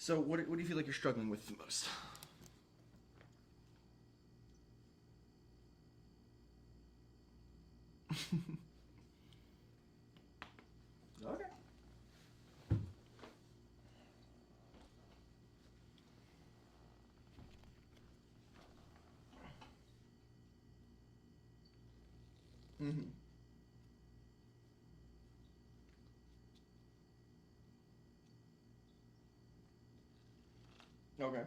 So what do you feel like you're struggling with the most? Okay. Mm-hmm. Okay.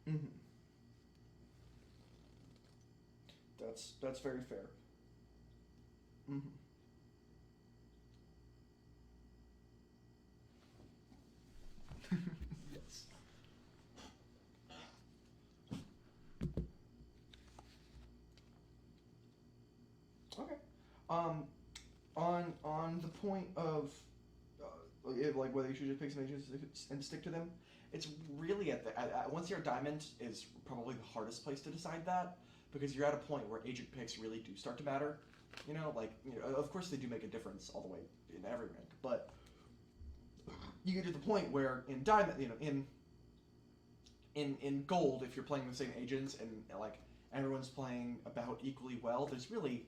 Mm-hmm. That's very fair. Mm-hmm. Yes. Okay. Um, on the point of like whether you should just pick some agents and stick to them, it's really once you're a diamond is probably the hardest place to decide that because you're at a point where agent picks really do start to matter. Of course they do make a difference all the way in every rank, but you get to the point where in diamond, in gold, if you're playing the same agents and like everyone's playing about equally well, there's really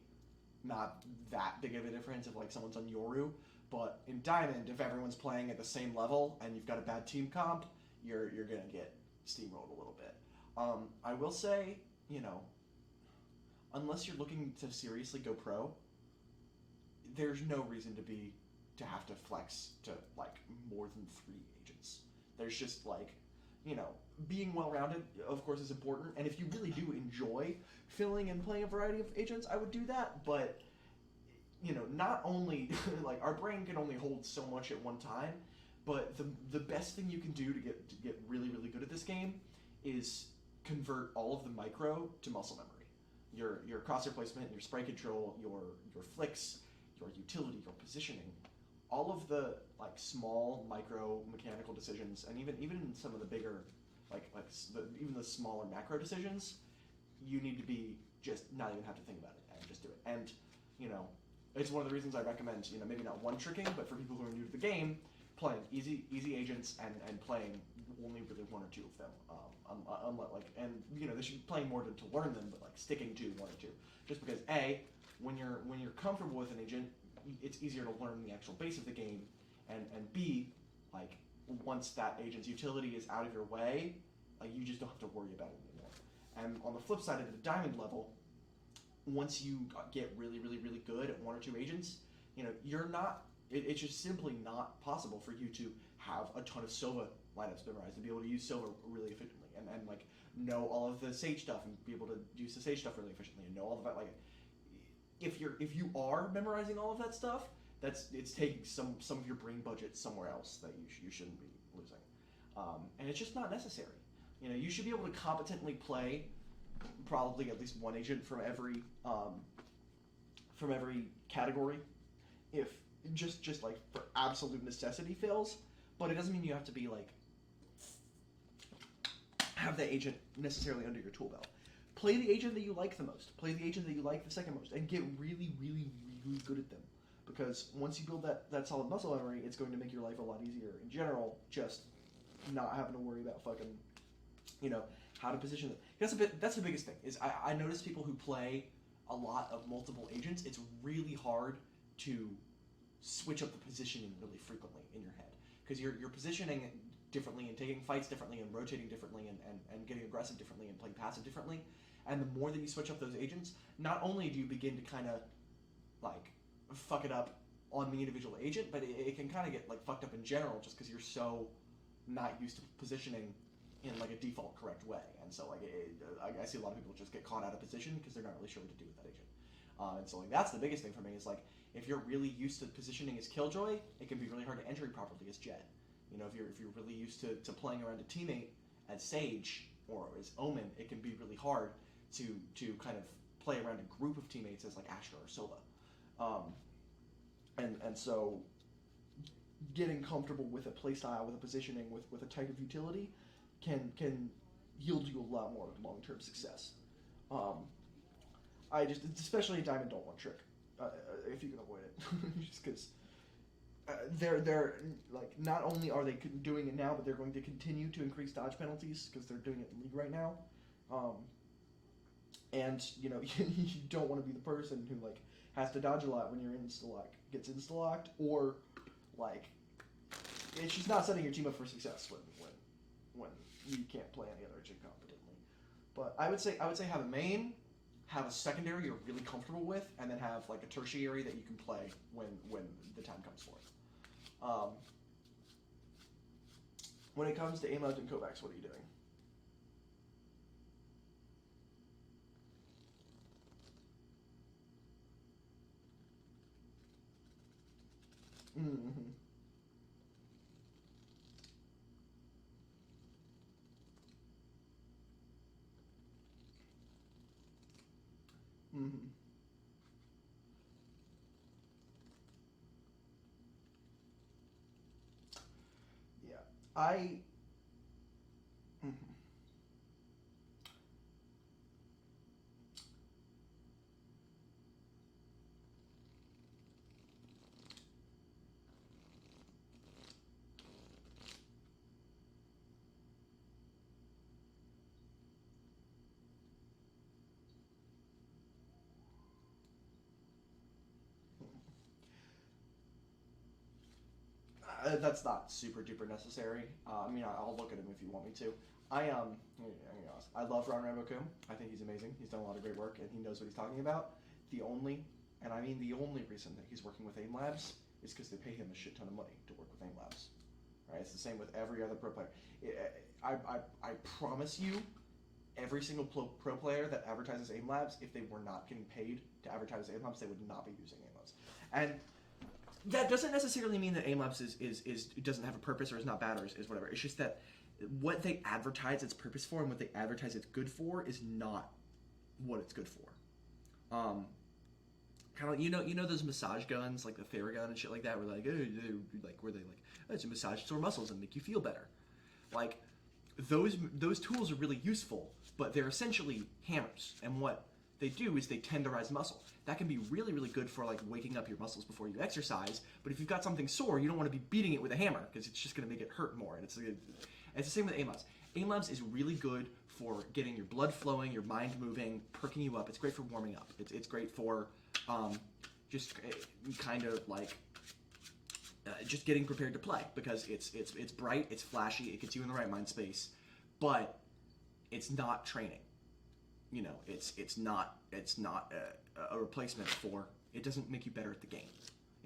not that big of a difference if like someone's on Yoru. But in Diamond, if everyone's playing at the same level and you've got a bad team comp, you're gonna get steamrolled a little bit. I will say, unless you're looking to seriously go pro, there's no reason to have to flex to like more than 3 agents. There's just like, you know, being well rounded, of course, is important. And if you really do enjoy filling and playing a variety of agents, I would do that. But not only like our brain can only hold so much at one time, but the best thing you can do to get really really good at this game is convert all of the micro to muscle memory. Your crosshair placement, your spray control, your flicks, your utility, your positioning, all of the like small micro mechanical decisions, and even some of the bigger even the smaller macro decisions, you need to be just not even have to think about it and just do it. And you know, it's one of the reasons I recommend maybe not one tricking, but for people who are new to the game, playing easy agents and playing only really one or two of them. They should be playing more to learn them, but like sticking to one or two, just because when you're comfortable with an agent, it's easier to learn the actual base of the game, and B, like once that agent's utility is out of your way, like you just don't have to worry about it anymore. And on the flip side, at the diamond level, once you get really, really, really good at one or two agents, you're not. It's just simply not possible for you to have a ton of Silva lineups memorized and be able to use Silva really efficiently, and like know all of the Sage stuff and be able to use the Sage stuff really efficiently and know all of that. Like, if you are memorizing all of that stuff, it's taking some of your brain budget somewhere else that you shouldn't be losing, and it's just not necessary. You should be able to competently play probably at least one agent from every category, if just like for absolute necessity fails. But it doesn't mean you have to be like have that agent necessarily under your tool belt. Play the agent that you like the most. Play the agent that you like the second most, and get really, really, really good at them. Because once you build that solid muscle memory, it's going to make your life a lot easier in general. Just not having to worry about fucking, how to position them. That's the biggest thing. Is I notice people who play a lot of multiple agents. It's really hard to switch up the positioning really frequently in your head because you're positioning differently and taking fights differently and rotating differently and getting aggressive differently and playing passive differently. And the more that you switch up those agents, not only do you begin to kind of like fuck it up on the individual agent, but it can kind of get like fucked up in general just because you're so not used to positioning in like a default correct way. And so like I see a lot of people just get caught out of position because they're not really sure what to do with that agent. And so like that's the biggest thing for me is like if you're really used to positioning as Killjoy, it can be really hard to enter properly as Jet. If you're really used to playing around a teammate as Sage or as Omen, it can be really hard to kind of play around a group of teammates as like Asher or Sova. And so getting comfortable with a playstyle, with a positioning, with a type of utility, can yield you a lot more long-term success. Um, it's especially a diamond don't want trick, if you can avoid it, just because they're like, not only are they doing it now, but they're going to continue to increase dodge penalties because they're doing it in league right now. And you know, you don't want to be the person who like has to dodge a lot when you're gets insta-locked, or like it's just not setting your team up for success when you can't play any other chick competently. But I would say have a main, have a secondary you're really comfortable with, and then have like a tertiary that you can play when the time comes for it. When it comes to Aimlabs and Kovacs, what are you doing? Mm-hmm. Mm-hmm. Yeah. I. Mhm. That's not super duper necessary. I mean, I'll look at him if you want me to. I'm gonna be honest. I love Ron Rambo-Coon. I think he's amazing. He's done a lot of great work, and he knows what he's talking about. The only, and I mean the only reason that he's working with AIM Labs is because they pay him a shit ton of money to work with AIM Labs. Right? It's the same with every other pro player. I promise you, every single pro player that advertises AIM Labs, if they were not getting paid to advertise AIM Labs, they would not be using AIM Labs. And that doesn't necessarily mean that AIM Labs is doesn't have a purpose or is not bad or is whatever. It's just that what they advertise its purpose for and what they advertise it's good for is not what it's good for. Kind of you know those massage guns like the Theragun and shit like that, where like it's a massage sore muscles and make you feel better. Like those tools are really useful, but they're essentially hammers, and what they do is they tenderize muscle. That can be really, really good for like waking up your muscles before you exercise, but if you've got something sore, you don't want to be beating it with a hammer because it's just going to make it hurt more. And it's the same with AIM Labs. AIM Labs is really good for getting your blood flowing, your mind moving, perking you up. It's great for warming up. It's great for just kind of like just getting prepared to play, because it's bright, it's flashy, it gets you in the right mind space, but it's not training. You know, it's not a replacement for. It doesn't make you better at the game.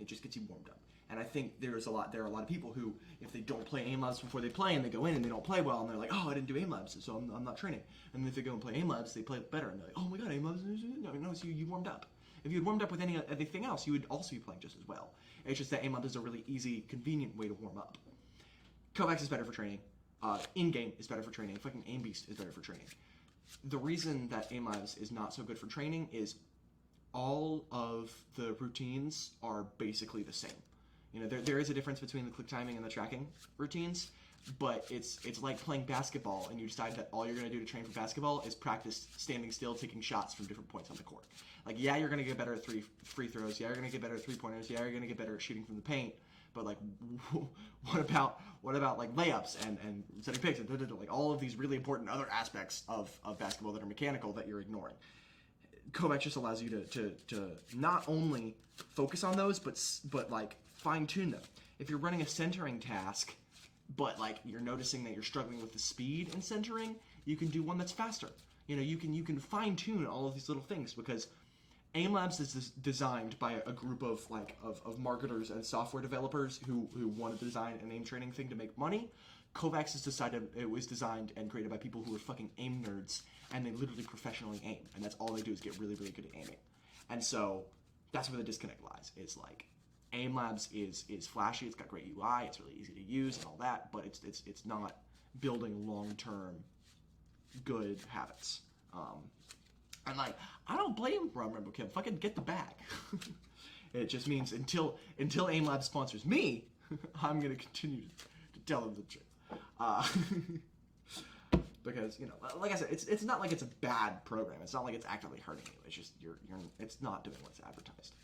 It just gets you warmed up. And I think there are a lot of people who, if they don't play AIM Labs before they play, and they go in and they don't play well, and they're like, oh, I didn't do AIM Labs, so I'm not training. And then if they go and play AIM Labs, they play better, and they're like, oh my god, AIM Labs, no, so you warmed up. If you had warmed up with anything else, you would also be playing just as well. It's just that AIM Labs is a really easy, convenient way to warm up. Kovacs is better for training. In-game is better for training. Fucking Aim Beast is better for training. The reason that AIM Labs is not so good for training is all of the routines are basically the same. You know, there is a difference between the click timing and the tracking routines, but it's like playing basketball and you decide that all you're going to do to train for basketball is practice standing still, taking shots from different points on the court. Like, yeah, you're going to get better at free throws. Yeah, you're going to get better at three-pointers. Yeah, you're going to get better at shooting from the paint. But like, what about like layups and setting picks and like all of these really important other aspects of basketball that are mechanical that you're ignoring? Kovacs just allows you to not only focus on those, but like fine tune them. If you're running a centering task, but like you're noticing that you're struggling with the speed in centering, you can do one that's faster. You know, you can fine tune all of these little things, because AIM Labs is designed by a group of marketers and software developers who want to design an aim training thing to make money. Kovacs has decided it was designed and created by people who are fucking aim nerds, and they literally professionally aim, and that's all they do is get really, really good at aiming. And so that's where the disconnect lies. It's like AIM Labs is flashy, it's got great UI, it's really easy to use and all that, but it's not building long-term good habits. And like, I don't blame Ron Rambo-Kim. Fucking get the bag. It just means until AIM Labs sponsors me, I'm going to continue to tell them the truth. Because, you know, like I said, it's not like it's a bad program. It's not like it's actively hurting you. It's just it's not doing what's advertised.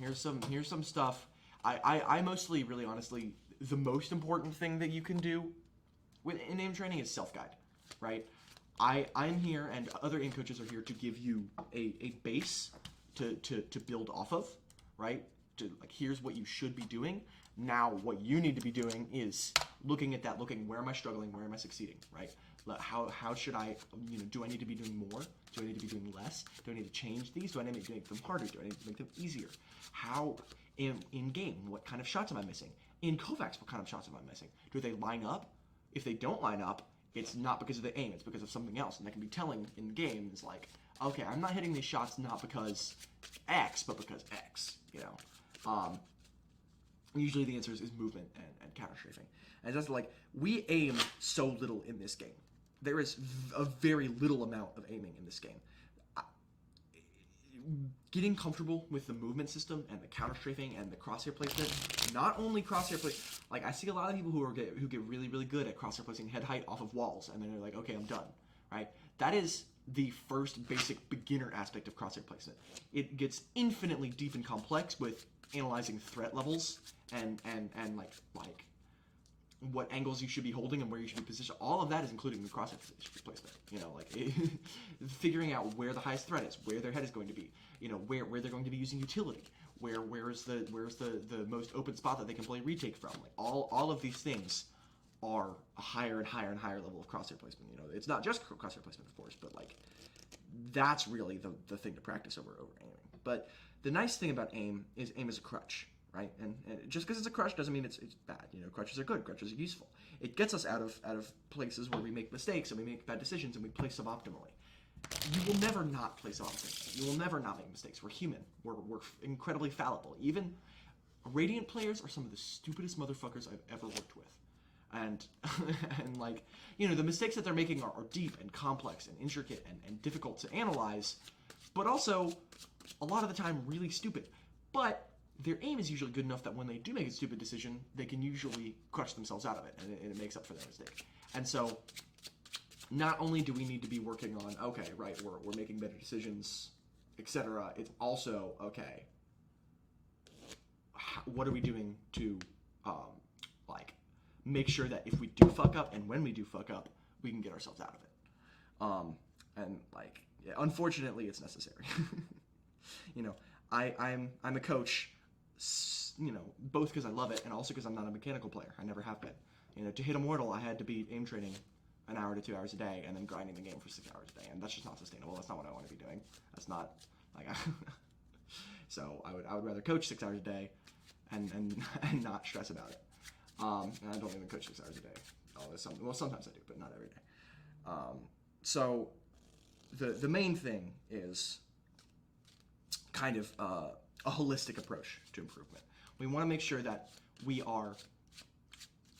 Here's some stuff. I mostly, really honestly, the most important thing that you can do in aim training is self-guide, right? I'm here, and other aim coaches are here to give you a base to build off of, right? Like, here's what you should be doing. Now, what you need to be doing is looking at that, where am I struggling, where am I succeeding, right? How should I, do I need to be doing more? Do I need to be doing less? Do I need to change these? Do I need to make them harder? Do I need to make them easier? How, in game, what kind of shots am I missing? In Kovacs, what kind of shots am I missing? Do they line up? If they don't line up, it's not because of the aim, it's because of something else. And that can be telling in game. It's like, okay, I'm not hitting these shots not because X, but because X, Usually the answer is movement and counter-strafing. And that's like, we aim so little in this game. There is a very little amount of aiming in this game. Getting comfortable with the movement system and the counter-strafing and the crosshair placement, not only crosshair placement, like I see a lot of people who get really, really good at crosshair placing head height off of walls, and then they're like, okay, I'm done, right? That is the first basic beginner aspect of crosshair placement. It gets infinitely deep and complex with analyzing threat levels and like what angles you should be holding and where you should be positioned. All of that is including the crosshair placement. Figuring out where the highest threat is, where their head is going to be, where they're going to be using utility, where's the most open spot that they can play retake from. Like all of these things are a higher and higher and higher level of crosshair placement. It's not just crosshair placement, of course, but like that's really the thing to practice over aiming. But the nice thing about aim is a crutch, right? And just because it's a crutch doesn't mean it's bad. Crutches are good. Crutches are useful. It gets us out of places where we make mistakes and we make bad decisions and we play suboptimally. You will never not play suboptimally. You will never not make mistakes. We're human. We're incredibly fallible. Even Radiant players are some of the stupidest motherfuckers I've ever worked with. And the mistakes that they're making are deep and complex and intricate and difficult to analyze, but also a lot of the time really stupid. But their aim is usually good enough that when they do make a stupid decision, they can usually crush themselves out of it, and it makes up for their mistake. And so, not only do we need to be working on, okay, right, we're making better decisions, etc. It's also, okay, what are we doing to, make sure that if we do fuck up, and when we do fuck up, we can get ourselves out of it. Unfortunately, it's necessary. I'm a coach, both because I love it and also because I'm not a mechanical player. I never have been. To hit Immortal, I had to be aim training an hour to 2 hours a day and then grinding the game for 6 hours a day, and that's just not sustainable. That's not what I want to be doing. That's not so I would rather coach 6 hours a day and not stress about it. And I don't even coach 6 hours a day. Sometimes I do, but not every day. So the main thing is kind of a holistic approach to improvement. We want to make sure that we are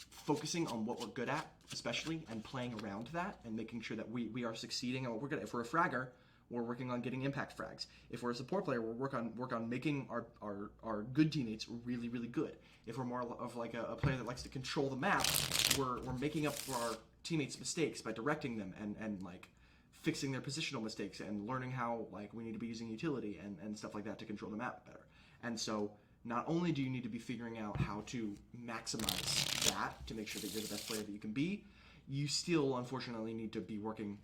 focusing on what we're good at, especially, and playing around that, and making sure that we are succeeding at what we're good at. If we're a fragger, we're working on getting impact frags. If we're a support player, we'll work on making our good teammates really, really good. If we're more of like a player that likes to control the map, we're making up for our teammates' mistakes by directing them and like fixing their positional mistakes and learning how like we need to be using utility and stuff like that to control the map better. And so not only do you need to be figuring out how to maximize that to make sure that you're the best player that you can be, you still unfortunately need to be working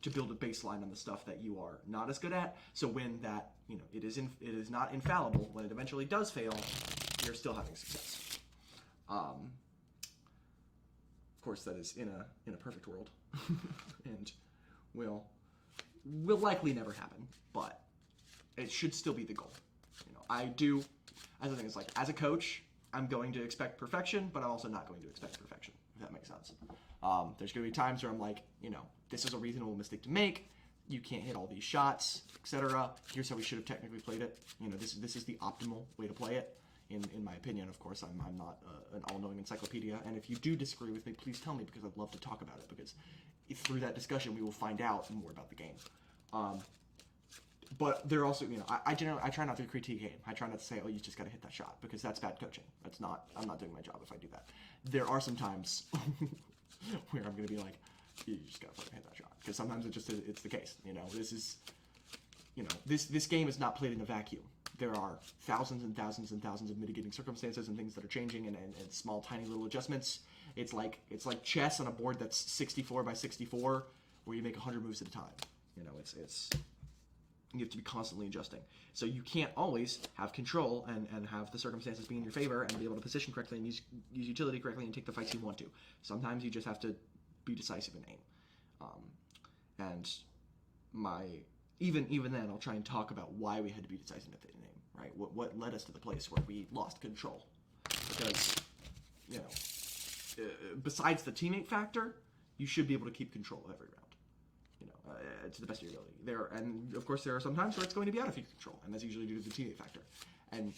to build a baseline on the stuff that you are not as good at. So when that, it is not infallible, when it eventually does fail, you're still having success. Of course, that is in a perfect world, and will likely never happen, but it should still be the goal. I do, as I think it's like, as a coach, I'm going to expect perfection, but I'm also not going to expect perfection, if that makes sense. There's going to be times where I'm like, this is a reasonable mistake to make. You can't hit all these shots, etc. Here's how we should have technically played it. This is the optimal way to play it, in my opinion. Of course, I'm not an all-knowing encyclopedia, and if you do disagree with me, please tell me, because I'd love to talk about it, because through that discussion, we will find out more about the game. But they're also, I generally, I try not to critique game. I try not to say, oh, you just got to hit that shot, because that's bad coaching. I'm not doing my job if I do that. There are some times where I'm going to be like, you just got to fucking hit that shot, because sometimes it's the case. This is, this game is not played in a vacuum. There are thousands and thousands and thousands of mitigating circumstances and things that are changing, and small, tiny little adjustments. It's like chess on a board that's 64 by 64, where you make 100 moves at a time. It's you have to be constantly adjusting. So you can't always have control and have the circumstances be in your favor and be able to position correctly and use utility correctly and take the fights you want to. Sometimes you just have to be decisive in aim. And even then, I'll try and talk about why we had to be decisive in aim, right? What led us to the place where we lost control. Because, besides the teammate factor, you should be able to keep control of every round. To the best of your ability. And of course there are some times where it's going to be out of your control, and that's usually due to the teammate factor. And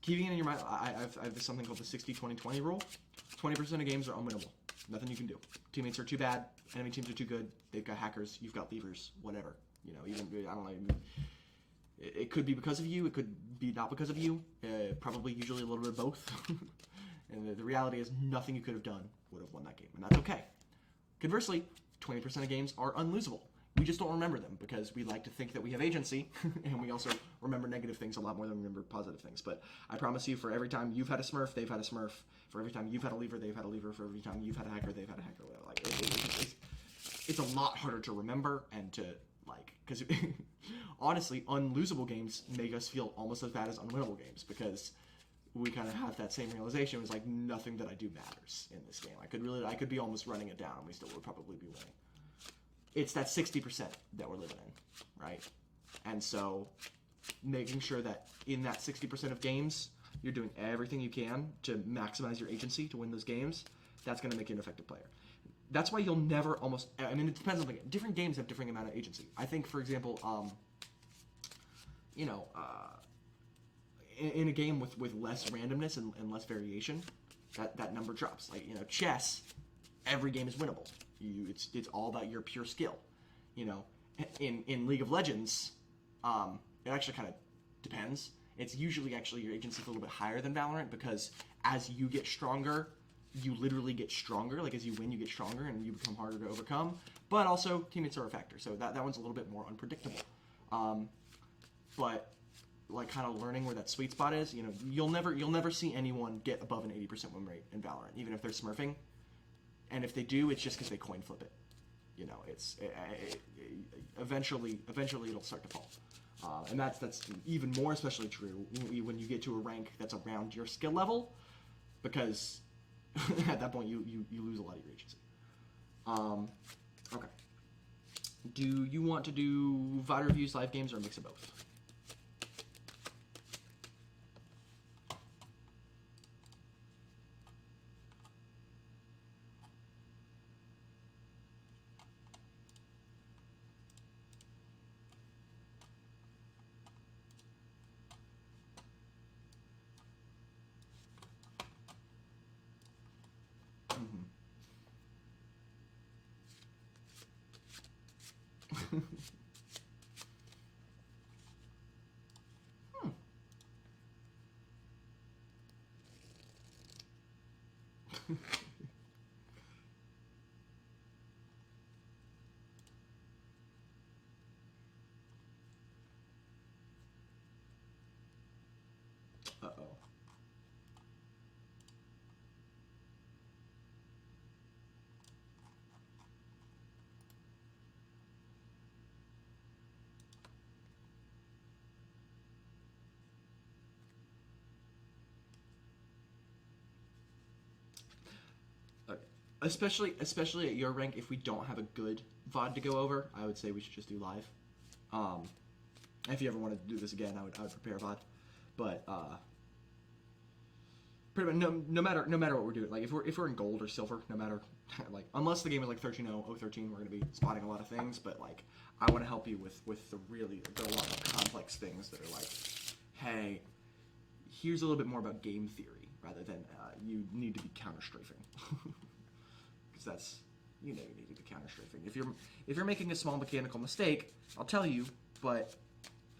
keeping it in your mind, I have something called the 60-20-20 rule. 20% of games are unwinnable. Nothing you can do. Teammates are too bad. Enemy teams are too good. They've got hackers. You've got levers. Whatever. Even I don't know. It could be because of you. It could be not because of you. Probably usually a little bit of both. And the reality is nothing you could have done would have won that game, and that's okay. Conversely, 20% of games are unlosable. We just don't remember them because we like to think that we have agency, and we also remember negative things a lot more than we remember positive things. But I promise you, for every time you've had a Smurf, they've had a Smurf. For every time you've had a lever, they've had a lever. For every time you've had a hacker, they've had a hacker. It's a lot harder to remember and to because honestly, unlosable games make us feel almost as bad as unwinnable games, because we kind of have that same realization. It was like, nothing that I do matters in this game. I could be almost running it down, and we still would probably be winning. It's that 60% that we're living in, right? And so making sure that in that 60% of games, you're doing everything you can to maximize your agency to win those games, that's going to make you an effective player. That's why you'll never it depends on the game. Different games have different amount of agency. I think, for example, in a game with less randomness and less variation, that number drops. Chess, every game is winnable. It's all about your pure skill. In League of Legends, it actually kind of depends. It's usually actually your agency is a little bit higher than Valorant, because as you get stronger, you literally get stronger. As you win, you get stronger and you become harder to overcome. But also, teammates are a factor, so that one's a little bit more unpredictable. But kind of learning where that sweet spot is, you'll never see anyone get above an 80% win rate in Valorant, even if they're smurfing. And if they do, it's just because they coin flip it. Eventually it'll start to fall. And that's even more especially true when you get to a rank that's around your skill level, because at that point you lose a lot of your agency. Okay. Do you want to do VOD reviews, live games, or a mix of both? Uh-oh. Especially at your rank, if we don't have a good VOD to go over, I would say we should just do live. If you ever wanted to do this again, I would prepare a VOD. But pretty much no matter what we're doing, if we're in gold or silver, no matter unless the game is 13-0, 013, we're gonna be spotting a lot of things. But I want to help you with the lot of complex things that are hey, here's a little bit more about game theory rather than you need to be counter strafing. Because that's you need to be counter strafing. If you're making a small mechanical mistake, I'll tell you, but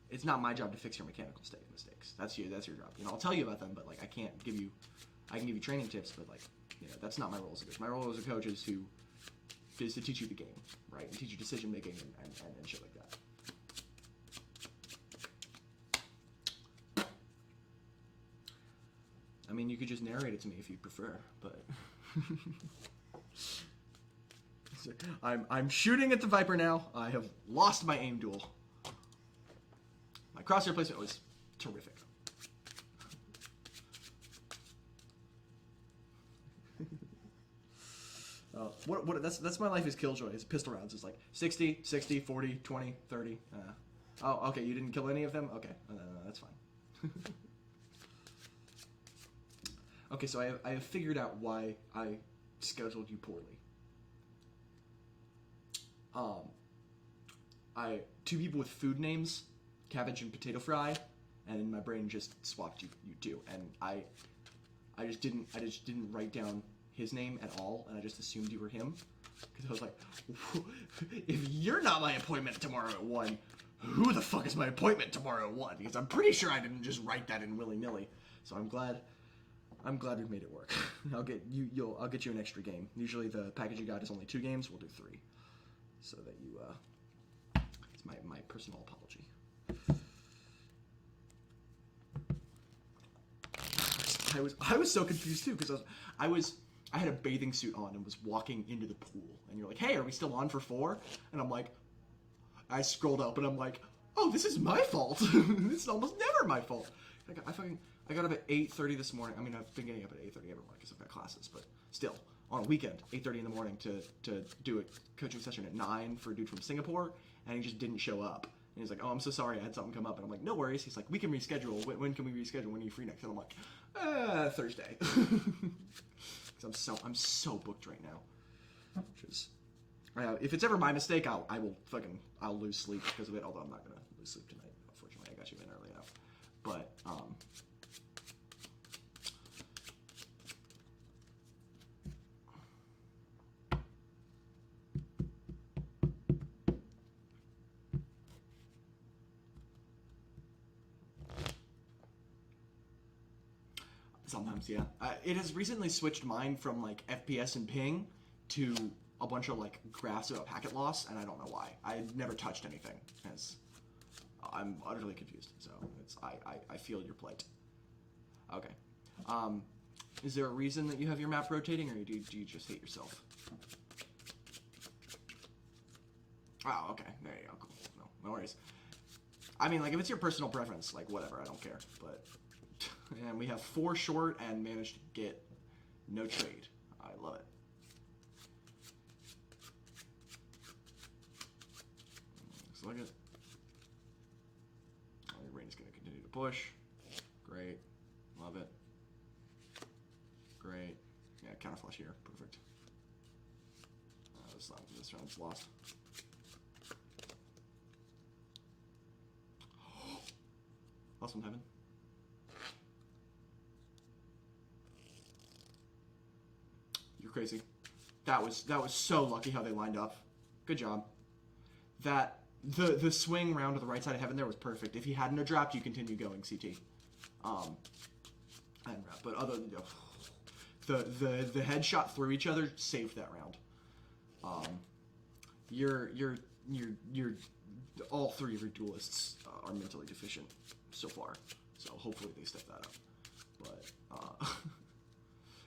it's not my job to fix your mechanical mistakes. That's your job. You know, I'll tell you about them, but like I can give you training tips, but like, you know, that's not my role as a coach. My role as a coach is to teach you the game, right? And teach you decision making and shit like that. I mean, you could just narrate it to me if you prefer, but I'm shooting at the Viper now. I have lost my aim duel. My crosshair placement was terrific. That's my life is Killjoy. It's pistol rounds. It's like 60, 60, 40, 20, 30. Oh, okay, you didn't kill any of them? Okay, that's fine. Okay, so I have figured out why I scheduled you poorly. Two people with food names, Cabbage and Potato Fry, and my brain just swapped you two, and I just didn't write down his name at all, and I just assumed you were him, because I was like, if you're not my appointment tomorrow at 1, who the fuck is my appointment tomorrow at 1? Because I'm pretty sure I didn't just write that in willy-nilly. So I'm glad we've made it work. I'll get you an extra game. Usually the package you got is only 2 games. We'll do 3, so that you it's my personal apology. I was so confused too, because I had a bathing suit on and was walking into the pool, and you're like, hey, are we still on for 4? And I'm like, I scrolled up and I'm like, oh, this is my fault. This is almost never my fault. I got up at 8:30 this morning. I mean, I've been getting up at 8:30 every morning because I've got classes, but still, on a weekend, 8:30 in the morning to do a coaching session at 9 for a dude from Singapore, and he just didn't show up. And he's like, oh, I'm so sorry, I had something come up. And I'm like, no worries. He's like, we can reschedule. When can we reschedule? When are you free next? And I'm like, Thursday. Because I'm so booked right now. Which is, if it's ever my mistake, I'll lose sleep because of it. Although I'm not gonna lose sleep tonight. Unfortunately, I got you in early enough. But sometimes, yeah. It has recently switched mine from like FPS and ping to a bunch of like graphs about packet loss, and I don't know why. I never touched anything, as I'm utterly confused. So I feel your plight. Okay. Is there a reason that you have your map rotating, or do you just hate yourself? Oh, okay. There you go. Cool. No worries. I mean, like, if it's your personal preference, like, whatever. I don't care. But, and we have 4 short and managed to get no trade. I love it. Looks like it. Oh, your rain is going to continue to push. Great. Love it. Great. Yeah, counter flush here. Perfect. This round's lost. Last one, Heaven. You're crazy. That was so lucky how they lined up. Good job. That the swing round to the right side of Heaven there was perfect. If he hadn't have dropped, you continue going CT. But other than the headshot through each other saved that round. You're all 3 of your duelists are mentally deficient so far, so hopefully they step that up. But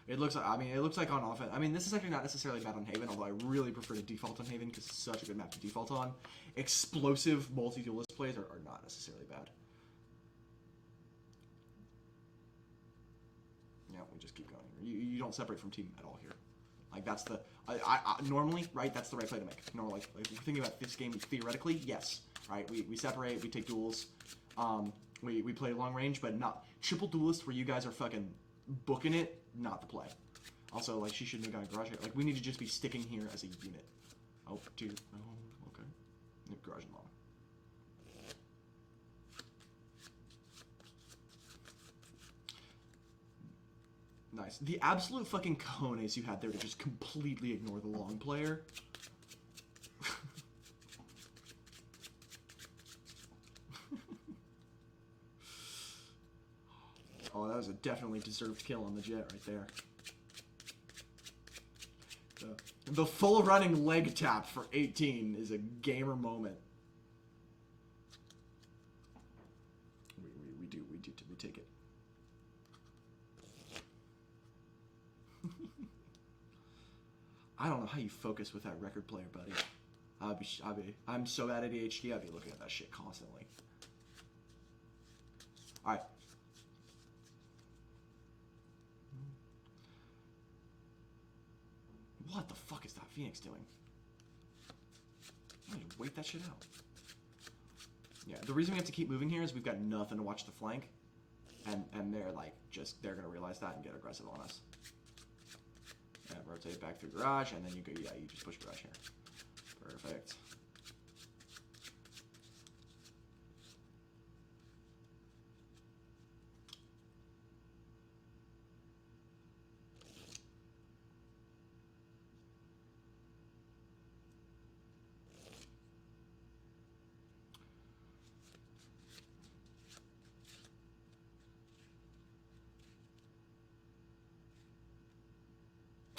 it looks like on offense. I mean, this is actually not necessarily bad on Haven, although I really prefer to default on Haven because it's such a good map to default on. Explosive multi-duelist plays are not necessarily bad. Yeah, we just keep going. You don't separate from team at all here. Like, that's the normally, right, that's the right play to make. Normally, like if you're thinking about this game theoretically, yes, right, we separate, we take duels, we play long range, but not triple duelist where you guys are fucking booking it, not the play. Also, like, she shouldn't have gone garage here. Like, we need to just be sticking here as a unit. Oh, dude, oh, okay. Garage and long. Nice. The absolute fucking cojones you had there to just completely ignore the long player. Oh, that was a definitely deserved kill on the Jet right there. The full running leg tap for 18 is a gamer moment. We take it. I don't know how you focus with that record player, buddy. I'm so bad at ADHD, I'd be looking at that shit constantly. Alright. What the fuck is that Phoenix doing? I need to wait that shit out. Yeah, the reason we have to keep moving here is we've got nothing to watch the flank. And they're like, they're gonna realize that and get aggressive on us. Yeah, rotate back through garage, and then you go, yeah, you just push garage here. Perfect.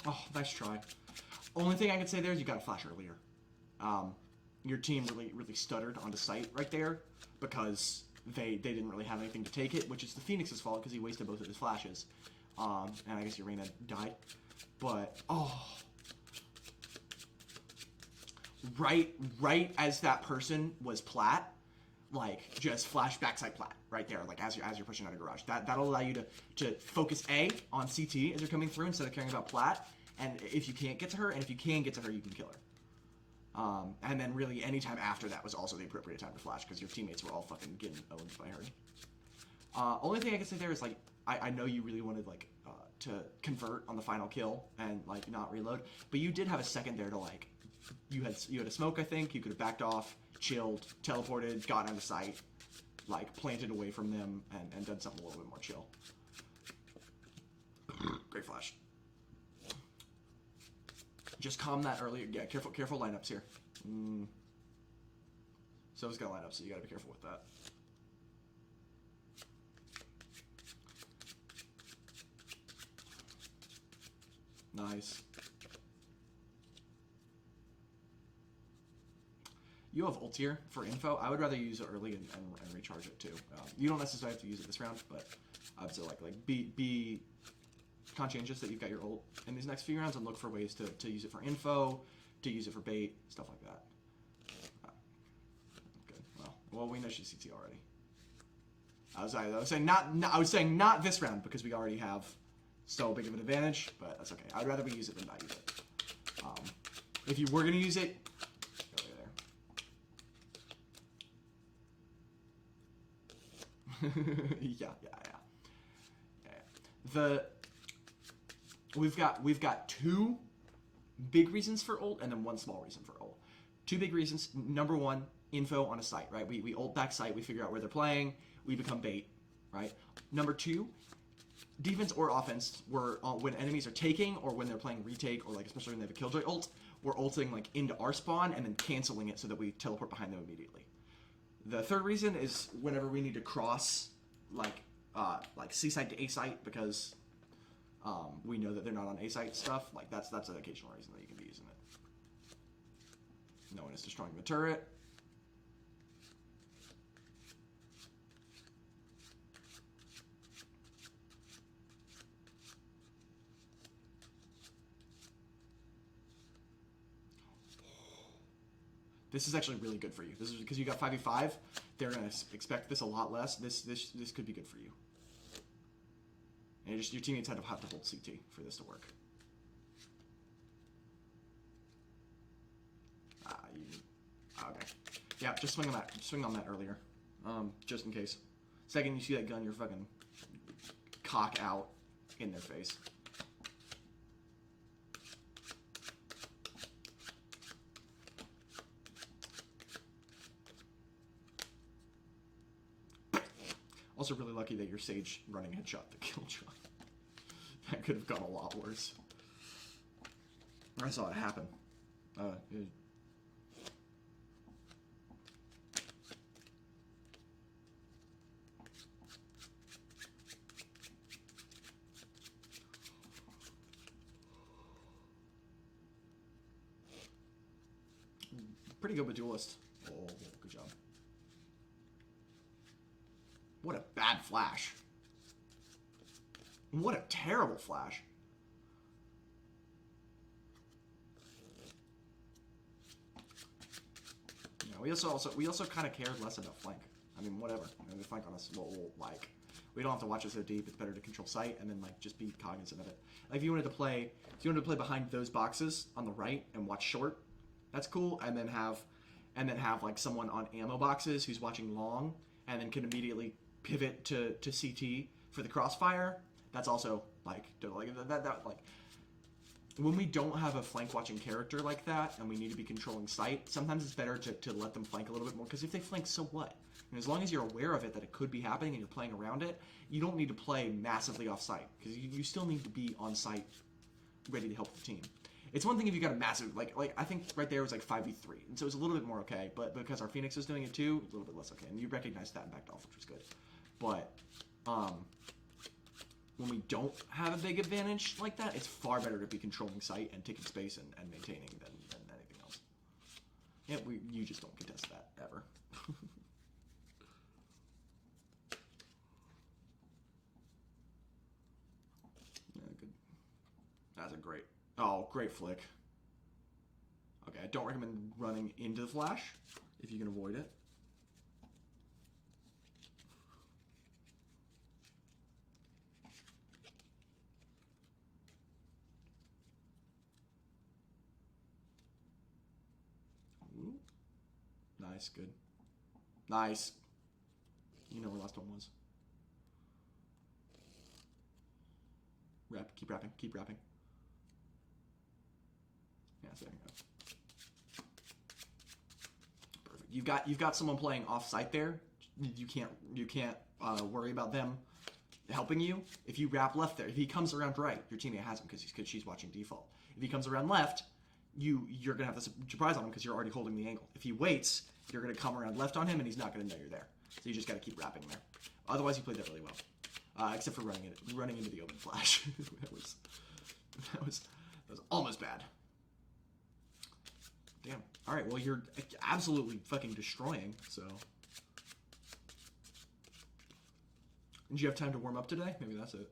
Oh, nice try. Only thing I can say there is you got to flash earlier. Your team really stuttered onto sight right there because they didn't really have anything to take it, which is the Phoenix's fault because he wasted both of his flashes. And I guess Urena died. But, oh. Right as that person was plat, like, just flash backside plat right there, like, as you're pushing out of garage. That'll allow you to focus A on CT as you're coming through instead of caring about plat. And if you can't get to her, and if you can get to her, you can kill her. And then really any time after that was also the appropriate time to flash because your teammates were all fucking getting owned by her. Only thing I can say there is, like, I know you really wanted, like, to convert on the final kill and, like, not reload, but you did have a second there to, like, you had a smoke, I think. You could have backed off, chilled, teleported, gotten out of sight, like, planted away from them, and done something a little bit more chill. Great flash. Just calm that earlier. Yeah, careful lineups here. So's got lineups, so you gotta be careful with that. Nice. You have ult here for info. I would rather use it early and recharge it too. You don't necessarily have to use it this round, but I would say like be conscientious that you've got your ult in these next few rounds and look for ways to use it for info, to use it for bait, stuff like that. Good. Well, we know she's CT already. I was saying not this round because we already have so big of an advantage, but that's okay. I'd rather we use it than not use it. If you were gonna use it, go there. Yeah. We've got two big reasons for ult and then one small reason for ult. Two big reasons. Number one, info on a site, right? We ult back site, we figure out where they're playing, we become bait, right? Number two, defense or offense, when enemies are taking or when they're playing retake or like especially when they have a killjoy ult, we're ulting like into our spawn and then canceling it so that we teleport behind them immediately. The third reason is whenever we need to cross like C site to A site because we know that they're not on A site stuff. Like that's an occasional reason that you can be using it. No one is destroying the turret. This is actually really good for you. This is because you got 5v5. They're gonna expect this a lot less. This could be good for you. And your teammates have to hold CT for this to work. Okay. Yeah, just swing on that. Swing on that earlier, just in case. Second, you see that gun, you're fucking cock out in their face. Also really lucky that your Sage running headshot the killjoy. That could have gone a lot worse. I saw it happen. Pretty good with duelist. Oh, good job. What a bad flash. What a terrible flash. Yeah, we also kind of cared less about flank. I mean, whatever. I mean, the flank on us, we'll like. We don't have to watch it so deep. It's better to control sight and then like just be cognizant of it. Like if you wanted to play behind those boxes on the right and watch short, that's cool. And then have like someone on ammo boxes who's watching long and then can immediately pivot to CT for the crossfire. That's also like that like when we don't have a flank watching character like that and we need to be controlling sight, sometimes it's better to let them flank a little bit more, because if they flank, so what? And as long as you're aware of it, that it could be happening and you're playing around it, you don't need to play massively off sight, because you still need to be on sight ready to help the team. It's one thing if you got a massive, like I think right there was like 5v3, and so it was a little bit more okay, but because our Phoenix was doing it too, a little bit less okay, and you recognized that and backed off, which was good. But when we don't have a big advantage like that, it's far better to be controlling sight and taking space and maintaining than anything else. Yeah, you just don't contest that, ever. Yeah, good. That's a great flick. Okay, I don't recommend running into the flash if you can avoid it. Ooh. Nice, good. Nice. You know where the last one was. Keep rapping. Yeah, so there you go. Perfect. You've got someone playing off site there. You can't worry about them helping you. If you wrap left there, if he comes around right, your teammate has him because she's watching default. If he comes around left, you're gonna have the surprise on him because you're already holding the angle. If he waits, you're gonna come around left on him and he's not gonna know you're there. So you just gotta keep wrapping there. Otherwise, you played that really well. Except for running into the open flash. that was almost bad. Damn. All right. Well, you're absolutely fucking destroying. So, did you have time to warm up today? Maybe that's it.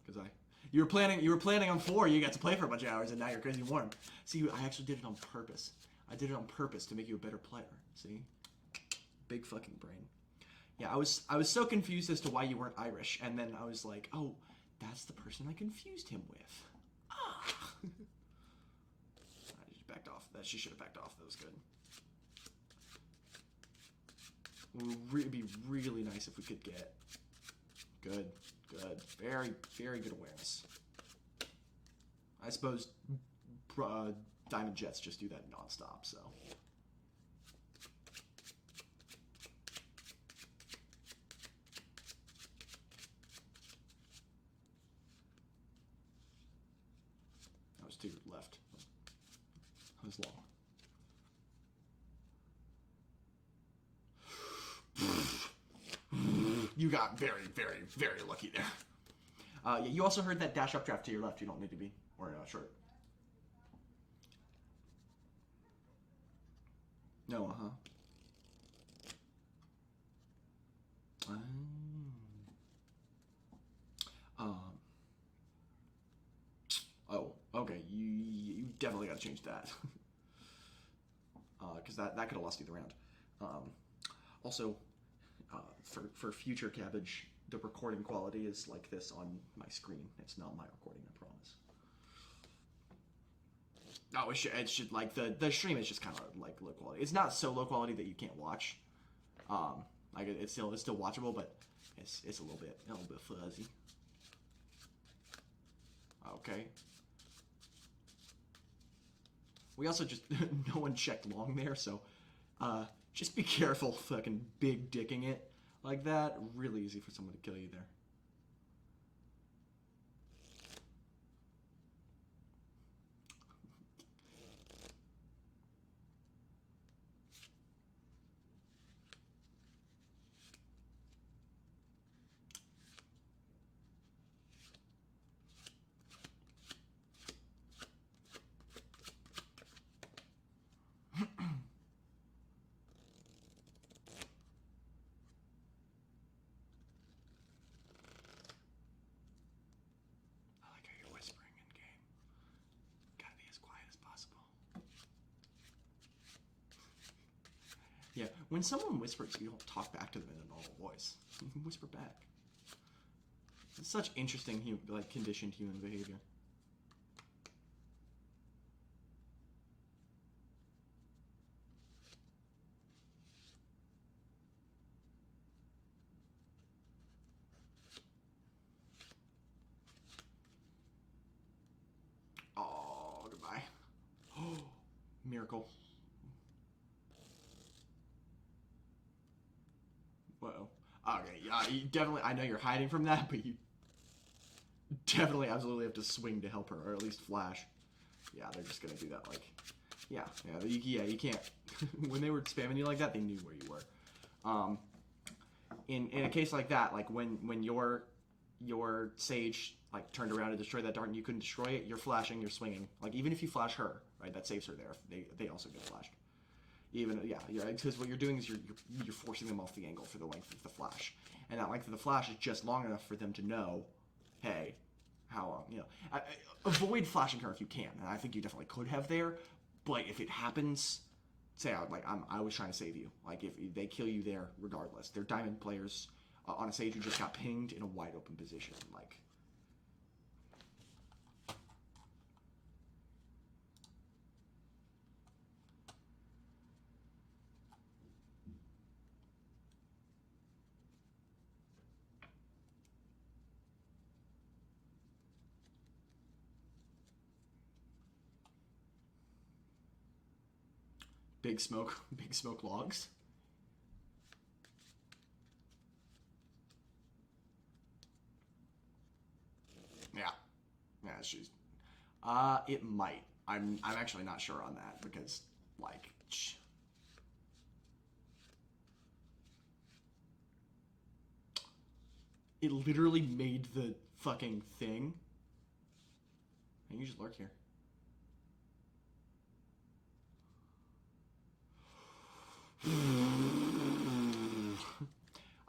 Because you were planning on 4. You got to play for a bunch of hours, and now you're crazy warm. See, I actually did it on purpose. I did it on purpose to make you a better player. See, big fucking brain. Yeah, I was so confused as to why you weren't Irish, and then I was like, oh, that's the person I confused him with. Ah. I just backed off. She should have backed off. That was good. It would be really nice if we could get good, very, very good awareness. I suppose Diamond Jets just do that nonstop, so. To your left. That was long. You got very, very, very lucky there. Yeah, you also heard that dash up draft to your left. You don't need to be or short. No, Oh, okay. You definitely got to change that. Because that could have lost you the round. Also, for future Cabbage, the recording quality is like this on my screen. It's not my recording, I promise. No, it should like the stream is just kind of like low quality. It's not so low quality that you can't watch. Like it's still watchable, but it's a little bit fuzzy. Okay. We also just, no one checked long there, so just be careful fucking big dicking it like that. Really easy for someone to kill you there. When someone whispers, you don't talk back to them in a normal voice. You whisper back. It's such interesting, conditioned human behavior. Oh, goodbye. Oh, miracle. Whoa. Okay, yeah, you definitely, I know you're hiding from that, but you definitely absolutely have to swing to help her, or at least flash. Yeah, they're just gonna do that, like, yeah, you can't. When they were spamming you like that, they knew where you were. In a case like that, like when your sage like turned around to destroy that dart and you couldn't destroy it, you're flashing, you're swinging. Like even if you flash her, right, that saves her there. They also get flashed. Even because what you're doing is you're forcing them off the angle for the length of the flash, and that length of the flash is just long enough for them to know, hey, how long, avoid flashing her if you can, and I think you definitely could have there, but if it happens, say I was trying to save you, like if they kill you there regardless, they're diamond players on a stage who just got pinged in a wide open position, like. Big smoke logs. Yeah, she's. It might. I'm actually not sure on that because, like, it literally made the fucking thing. And you just lurk here.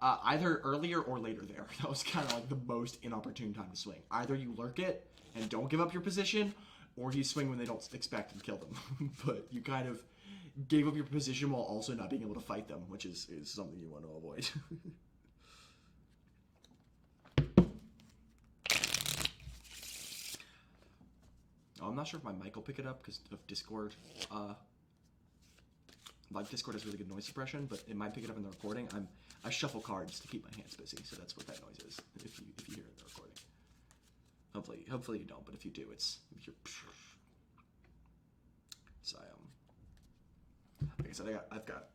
Either earlier or later there. That was kind of like the most inopportune time to swing. Either you lurk it and don't give up your position, or you swing when they don't expect and kill them. But you kind of gave up your position while also not being able to fight them, which is something you want to avoid. I'm not sure if my mic will pick it up because of Discord. Like Discord has really good noise suppression, but it might pick it up in the recording. I shuffle cards to keep my hands busy, so that's what that noise is. If you hear it in the recording, hopefully you don't, but if you do, it's you're. So like I said, I've got.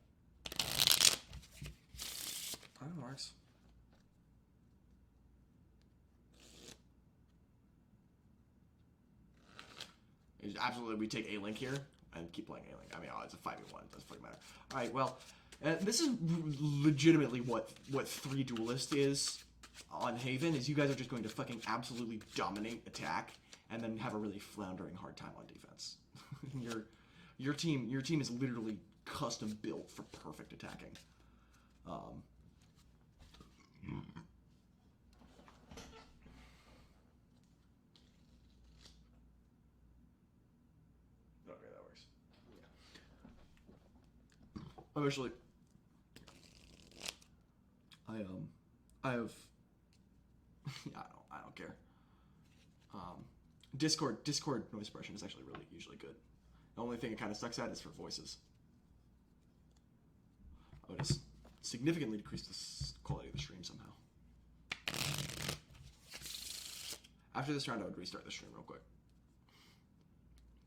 I don't know, works. Absolutely, we take A-Link here and keep playing A-Link. I mean, it's a 5v1. It doesn't fucking matter. All right, well, this is legitimately what 3 Duelist is on Haven, is you guys are just going to fucking absolutely dominate attack and then have a really floundering hard time on defense. your team is literally custom built for perfect attacking. Eventually, I have, yeah, I don't care. Discord noise suppression is actually usually good. The only thing it kind of sucks at is for voices. I would significantly decrease the quality of the stream somehow. After this round, I would restart the stream real quick.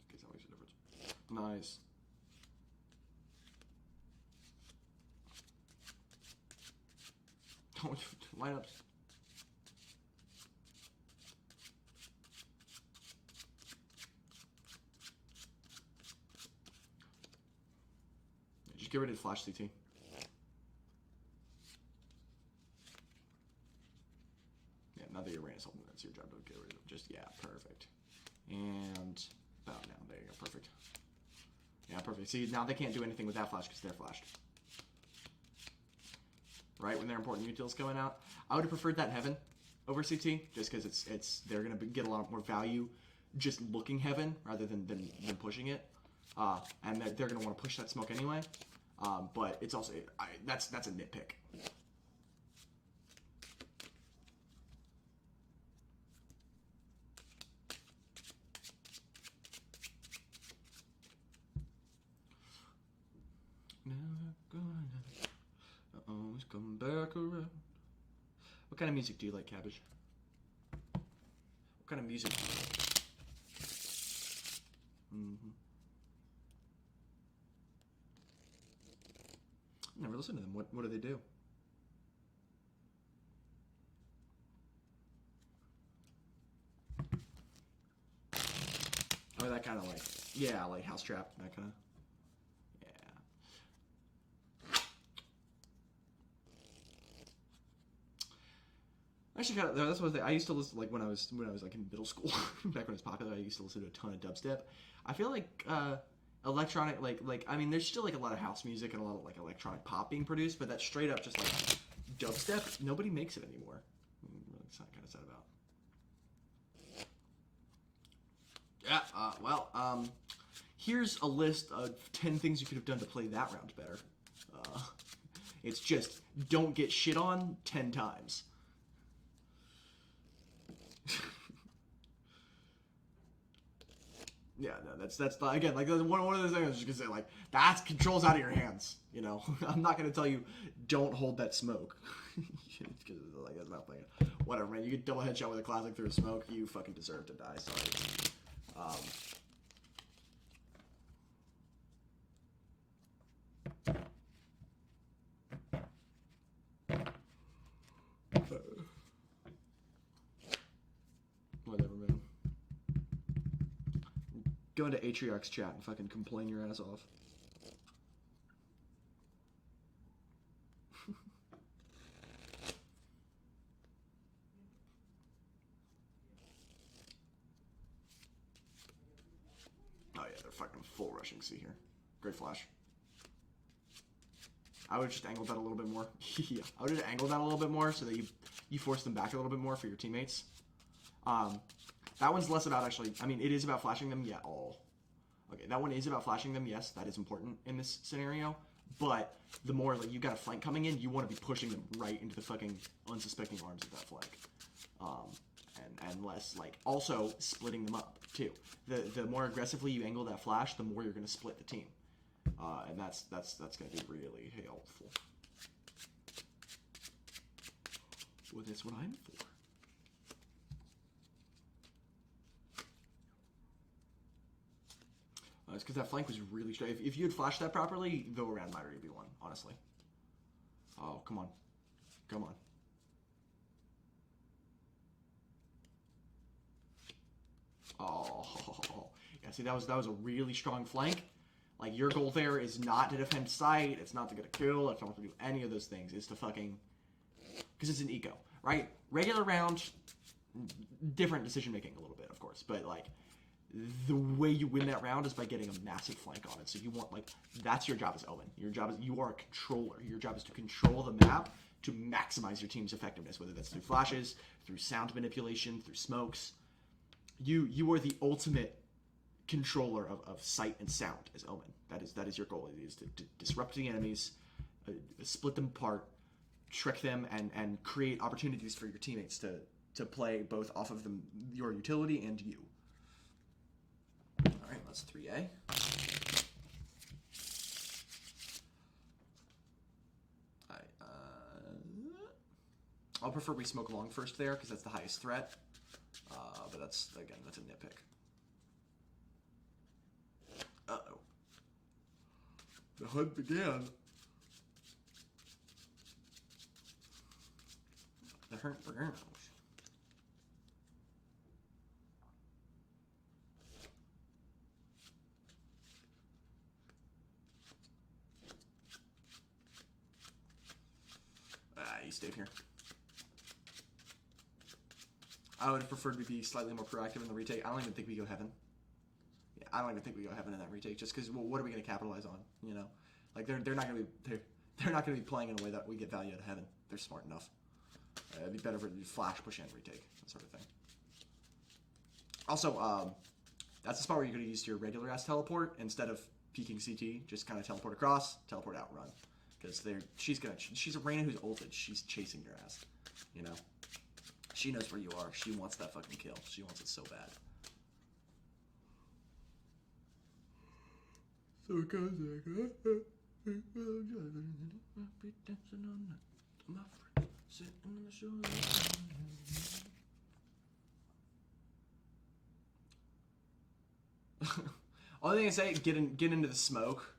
In case that makes a difference. Nice. Don't lineups. Just get rid of Flash CT. Yeah, now that you're Reyna's holding, that's your job to get rid of. Just, yeah, perfect. And about now, there you go, perfect. Yeah, perfect. See, now they can't do anything with that flash because they're flashed. Right when their important utils going out, I would have preferred that Heaven over CT, just because they're gonna get a lot more value just looking Heaven rather than pushing it, and they're gonna want to push that smoke anyway. But it's also that's a nitpick. Never gonna always come back around. What kind of music do you like, Cabbage? What kind of music? Never listen to them. What do they do? Oh, that kind of like, yeah, like House Trap, that kind of, yeah. Actually, kind of, that's one thing. I used to listen, like when I was like in middle school, back when it was popular. I used to listen to a ton of dubstep. I feel like electronic, like I mean, there's still like a lot of house music and a lot of like electronic pop being produced, but that straight up just like dubstep, nobody makes it anymore. It's not kind of sad about. Yeah, here's a list of 10 things you could have done to play that round better. It's just, don't get shit on 10 times. Yeah, no, that's again, like, one of those things I was just gonna say, like, that's controls out of your hands, you know? I'm not gonna tell you, don't hold that smoke. Because, like, that's not playing. Whatever, man, you get double headshot with a classic through a smoke, you fucking deserve to die, sorry. Whatever, man. Go into Atriox chat and fucking complain your ass off. Oh yeah, they're fucking full rushing C here. Great flash. I would have just angled that a little bit more. Yeah, I would have angled that a little bit more so that you force them back a little bit more for your teammates. That one's less about actually, I mean, it is about flashing them, yeah, okay, that one is about flashing them, yes, that is important in this scenario, but the more, like, you got a flank coming in, you want to be pushing them right into the fucking unsuspecting arms of that flank. And less, like, also splitting them up, too. The more aggressively you angle that flash, the more you're going to split the team. And that's going to be really helpful. Well, that's what I'm for. It's because that flank was really straight. If you had flashed that properly, the round might already be won, honestly. Oh, come on. Come on. Oh, yeah, see, that was a really strong flank. Like, your goal there is not to defend sight, it's not to get a kill, it's not to do any of those things. It's to fucking... Because it's an eco, right? Regular round, different decision-making a little bit, of course. But, like, the way you win that round is by getting a massive flank on it. So you want, like, that's your job as Omen. Your job is, you are a controller. Your job is to control the map to maximize your team's effectiveness, whether that's through flashes, through sound manipulation, through smokes. You are the ultimate controller of sight and sound as Omen. That is your goal. It is to disrupt the enemies, split them apart, trick them, and create opportunities for your teammates to play both off of them, your utility and you. All right, that's 3A. I'll prefer we smoke long first there because that's the highest threat. But that's a nitpick. Uh-oh. The hunt began. The hunt began. You stayed here. I would have preferred to be slightly more proactive in the retake. I don't even think we go heaven. Yeah, I don't even think we go heaven in that retake, just because, well, what are we going to capitalize on? You know, like they're not going to be they're not going to be playing in a way that we get value out of heaven. They're smart enough. It'd be better for you flash, push, and retake, that sort of thing. Also, that's the spot where you're going to use your regular ass teleport instead of peeking CT, just kind of teleport across, teleport out, run. Because she's a Reyna who's ulted. She's chasing your ass. You know? She knows where you are. She wants that fucking kill. She wants it so bad. So it goes like only thing I say, get into the smoke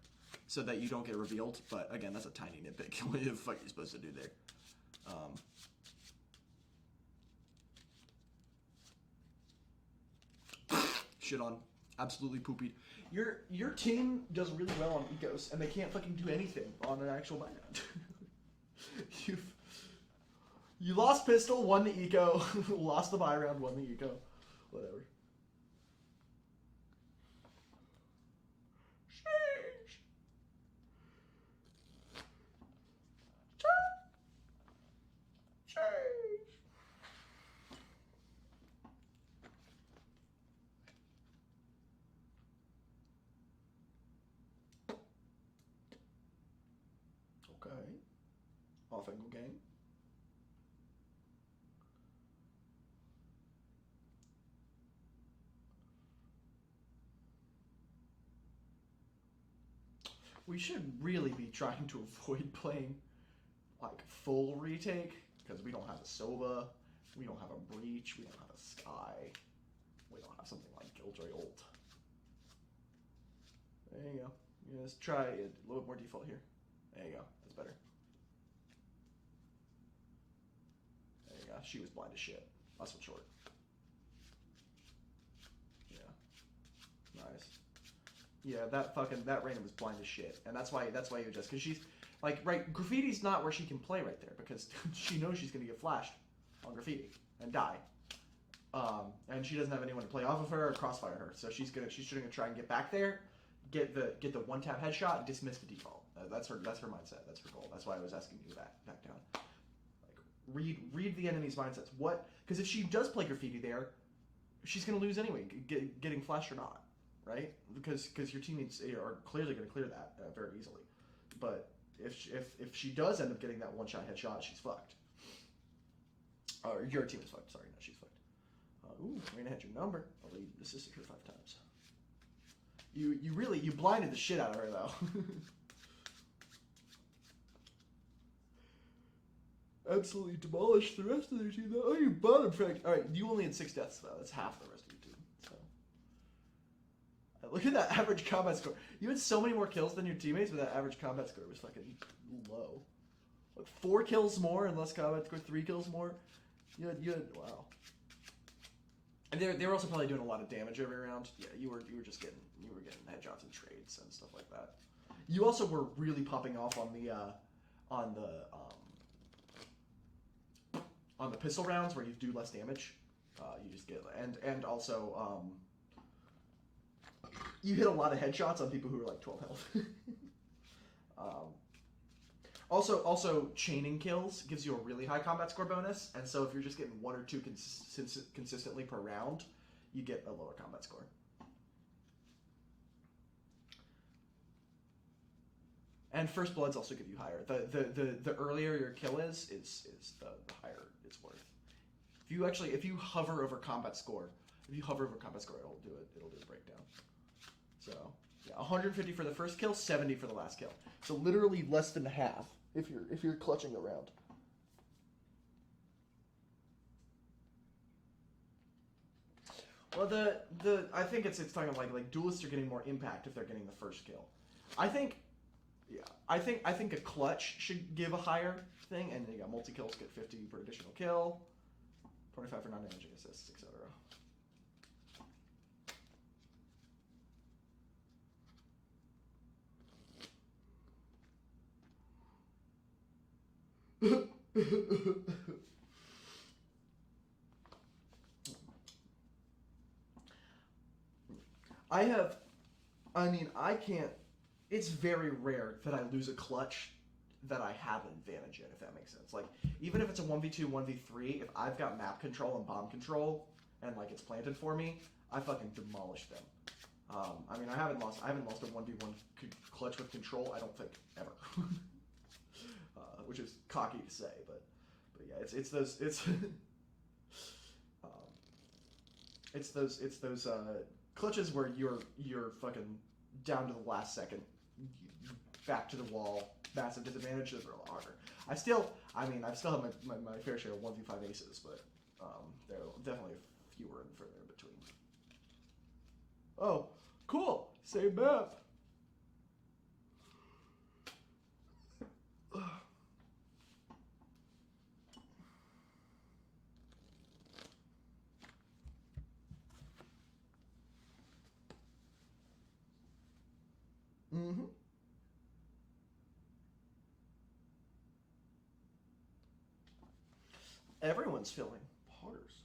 so that you don't get revealed. But again, that's a tiny nitpick. What the fuck are you supposed to do there? Shit on. Absolutely poopied. Your team does really well on ecos, and they can't fucking do anything on an actual buy round. You lost pistol, won the eco, lost the buy round, won the eco, whatever. Sheesh. Sheesh. Okay. Off angle game. We should really be trying to avoid playing like full retake because we don't have a Sova, we don't have a Breach, we don't have a Sky, we don't have something like Killjoy ult. There you go. You just try it a little bit more default here. There you go. That's better. There you go. She was blind as shit. Last one short. Yeah. Nice. Yeah, that Reyna was blind as shit, and that's why you adjust, because she's like, right, Graffiti's not where she can play right there because she knows she's gonna get flashed on Graffiti and die, and she doesn't have anyone to play off of her or crossfire her, so she's gonna try and get back there, get the one tap headshot, and dismiss the default. That's her mindset. That's her goal. That's why I was asking you to back down. Like read the enemy's mindsets. Because if she does play Graffiti there, she's gonna lose anyway, getting flashed or not. Right? Because your teammates are clearly going to clear that very easily. But if she does end up getting that one-shot headshot, she's fucked. Or your team is fucked. Sorry, no, she's fucked. Ooh, Reyna had your number. Although you assisted her 5 times. You blinded the shit out of her though. Absolutely demolished the rest of their team though. Oh, you bottom fragged. Alright, you only had 6 deaths though. That's half the rest of your team. So look at that average combat score. You had so many more kills than your teammates, but that average combat score was fucking low. Like 4 kills more and less combat score, 3 kills more. You had wow. And they were also probably doing a lot of damage every round. Yeah, you were getting headshots and trades and stuff like that. You also were really popping off on the pistol rounds where you do less damage. You just get and also you hit a lot of headshots on people who are like 12 health. Also, chaining kills gives you a really high combat score bonus, and so if you're just getting 1 or 2 consistently per round, you get a lower combat score. And first bloods also give you higher. The earlier your kill is the higher it's worth. If you hover over combat score, it'll do a breakdown. So yeah, 150 for the first kill, 70 for the last kill. So literally less than half if you're clutching around. Well, I think it's talking like duelists are getting more impact if they're getting the first kill. I think a clutch should give a higher thing, and you got multi kills get 50 per additional kill, 25 for non-damaging assists, etc. I can't. It's very rare that I lose a clutch that I have an advantage in, if that makes sense. Like, even if it's a 1v2, 1v3, if I've got map control and bomb control, and, like, it's planted for me, I fucking demolish them. I mean, I haven't lost a 1v1 clutch with control. I don't think ever, which is cocky to say, but yeah, it's those it's those clutches where you're fucking down to the last second, back to the wall, massive disadvantage. Those are a lot harder. I still have my fair share of 1v5 aces, but there are definitely fewer and further in between. Oh, cool! Same map. Mm-hmm. Everyone's filling Potters.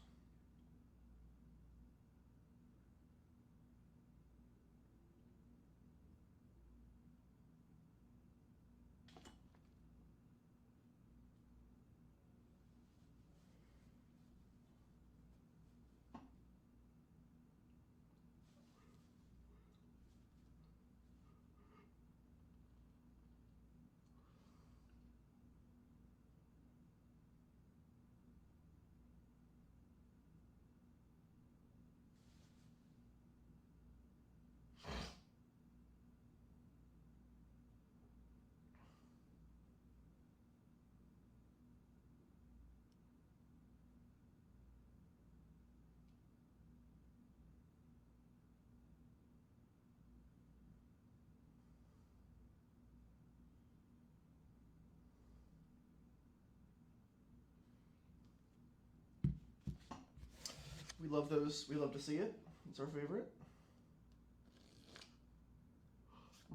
We love those. We love to see it. It's our favorite.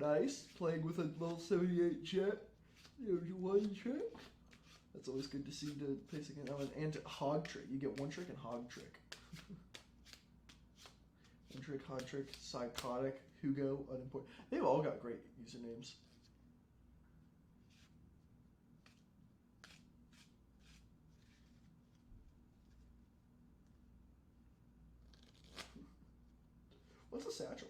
Nice. Playing with a level 78 jet. There's one trick. That's always good to see to placing an element. And hog trick. You get one trick and hog trick. One trick, hog trick, psychotic, Hugo, unimportant. They've all got great usernames. What's a satchel?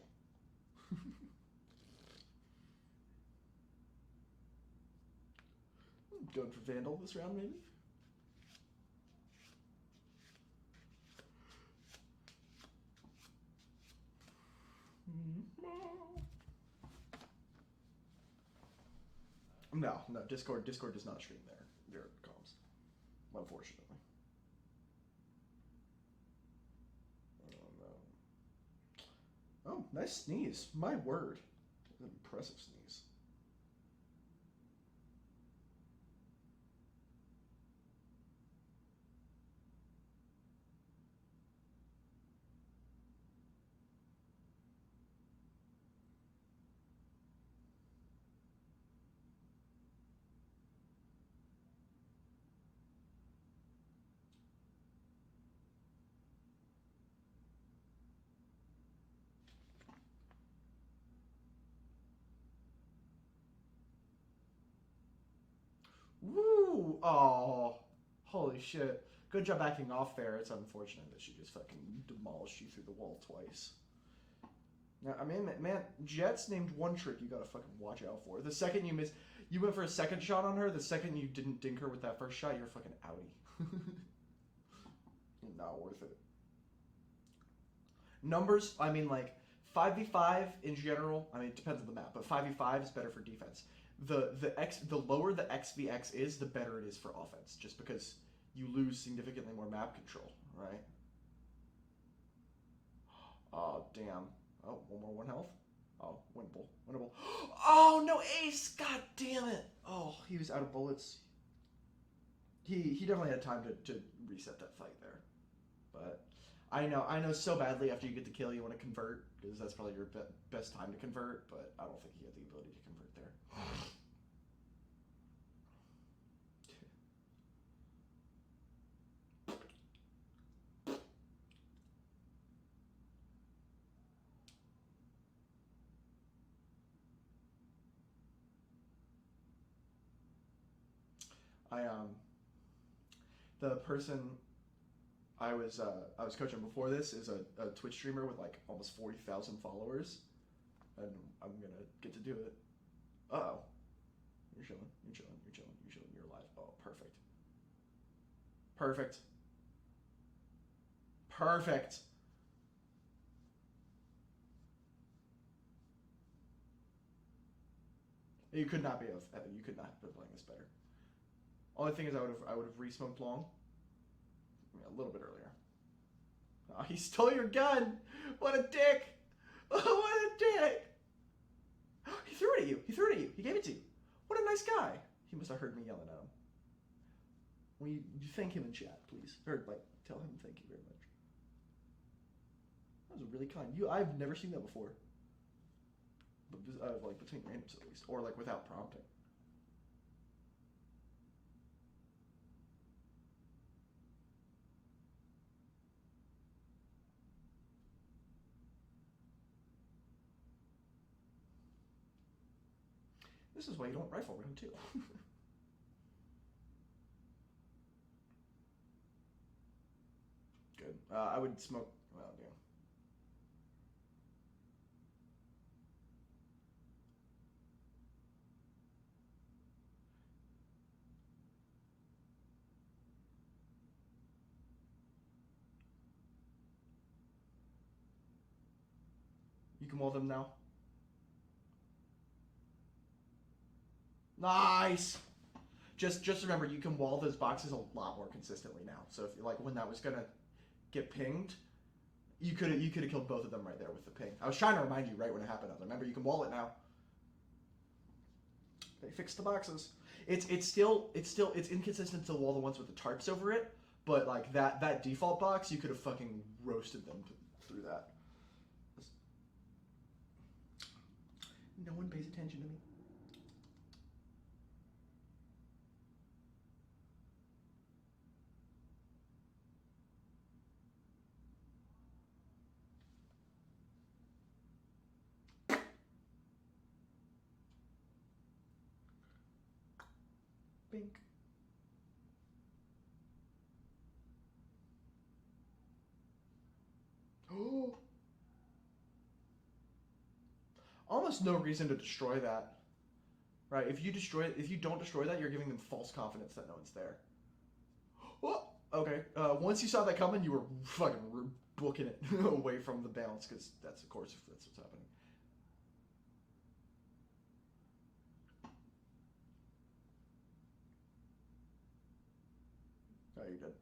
Going for Vandal this round, maybe? No, Discord does not stream their comms, unfortunately. Oh, nice sneeze. My word. An impressive sneeze. Woo! Oh, holy shit. Good job backing off there. It's unfortunate that she just fucking demolished you through the wall twice. Now, I mean, man, Jet's named one trick you gotta fucking watch out for. The second you miss, you went for a second shot on her. The second you didn't dink her with that first shot, you're fucking outie. Not worth it. Numbers, I mean, like, 5v5 in general, I mean, it depends on the map, but 5v5 is better for defense. The lower the XVX is, the better it is for offense, just because you lose significantly more map control, right? Oh, damn. Oh, one health. Oh, winnable. Oh, no ace! God damn it! Oh, he was out of bullets. He definitely had time to reset that fight there. But I know so badly after you get the kill you want to convert, because that's probably your best time to convert, but I don't think he had the ability to convert there. The person I was coaching before this is a Twitch streamer with like almost 40,000 followers, and I'm gonna get to do it. Uh-oh. You're chilling. You're chilling. You're chilling. You're chilling. You're alive. Oh, perfect. Perfect. Perfect. You could not be Evan. You could not have been playing this better. Only thing is, I would have re-smoked long. A little bit earlier. Oh, he stole your gun. What a dick. Oh, what a dick. He threw it at you. He threw it at you. He gave it to you. What a nice guy. He must have heard me yelling at him. Will you thank him in chat, please? Or like tell him thank you very much. That was really kind. I've never seen that before. But like between randoms at least, or like without prompting. This is why you don't rifle round 2. Good. I would smoke. Well, yeah. You can wall them now. Nice. Just remember, you can wall those boxes a lot more consistently now. So if like when that was gonna get pinged, you could have killed both of them right there with the ping. I was trying to remind you right when it happened. Remember, you can wall it now. They fixed the boxes. It's inconsistent to wall the ones with the tarps over it, but like that default box, you could have fucking roasted them through that. No one pays attention to me. Bink. Oh. Almost no reason to destroy that. Right, if you don't destroy that, you're giving them false confidence that no one's there. Oh, okay. Once you saw that coming, you were fucking booking it away from the bounce, because that's, of course, that's what's happening. Oh, you're good.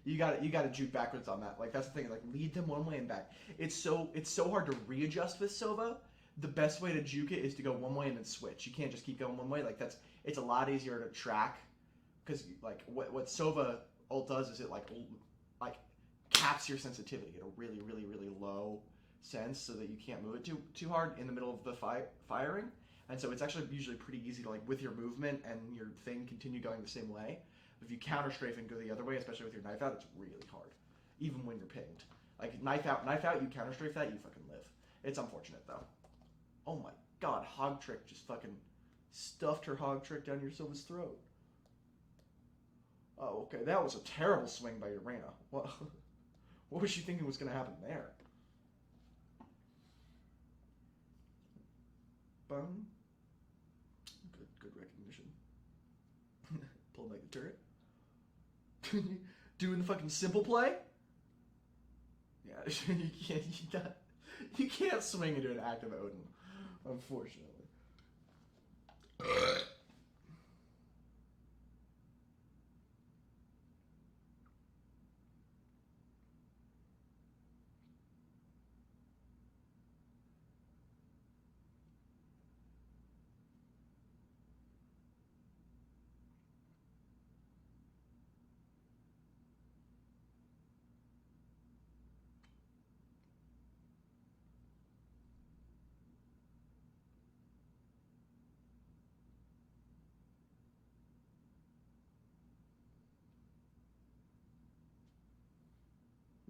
You got to juke backwards on that. Like that's the thing. Like lead them one way and back. It's so hard to readjust with Sova. The best way to juke it is to go one way and then switch. You can't just keep going one way. Like it's a lot easier to track, because like what Sova ult does is it like caps your sensitivity at a really really really low sense, so that you can't move it too hard in the middle of the firing. And so it's actually usually pretty easy to like with your movement and your thing continue going the same way. If you counter strafe and go the other way, especially with your knife out, it's really hard, even when you're pinged. Like knife out, you counter strafe that, you fucking live. It's unfortunate though. Oh my god, Hog Trick just fucking stuffed her Hog Trick down your Silva's throat. Oh, okay, that was a terrible swing by Urena. What was she thinking was going to happen there? Boom. Good recognition. Pulling like the turret. Doing the fucking simple play? Yeah, you can't swing into an active Odin, unfortunately.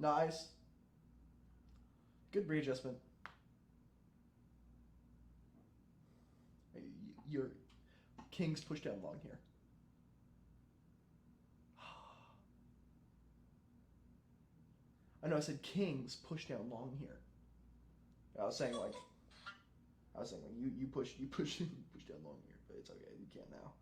Nice. Good readjustment. Your King's pushed down long here. I know I said kings push down long here. I was saying like you push you push down long here, but it's okay. You can't now.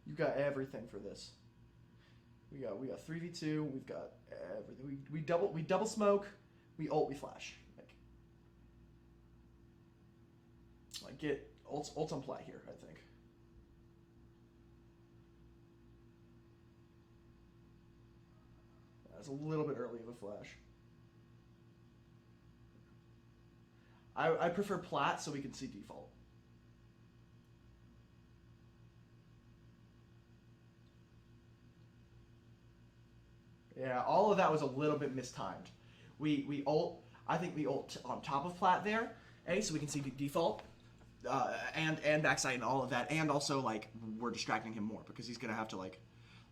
You got everything for this. We got 3v2. We've got everything. We double smoke. We ult. We flash. Like get ult on play here. I think. That's a little bit early of a flash. I prefer plat so we can see default. Yeah, all of that was a little bit mistimed. We ult. I think we ult on top of plat there, so we can see default, and backside and all of that, and also like we're distracting him more because he's gonna have to like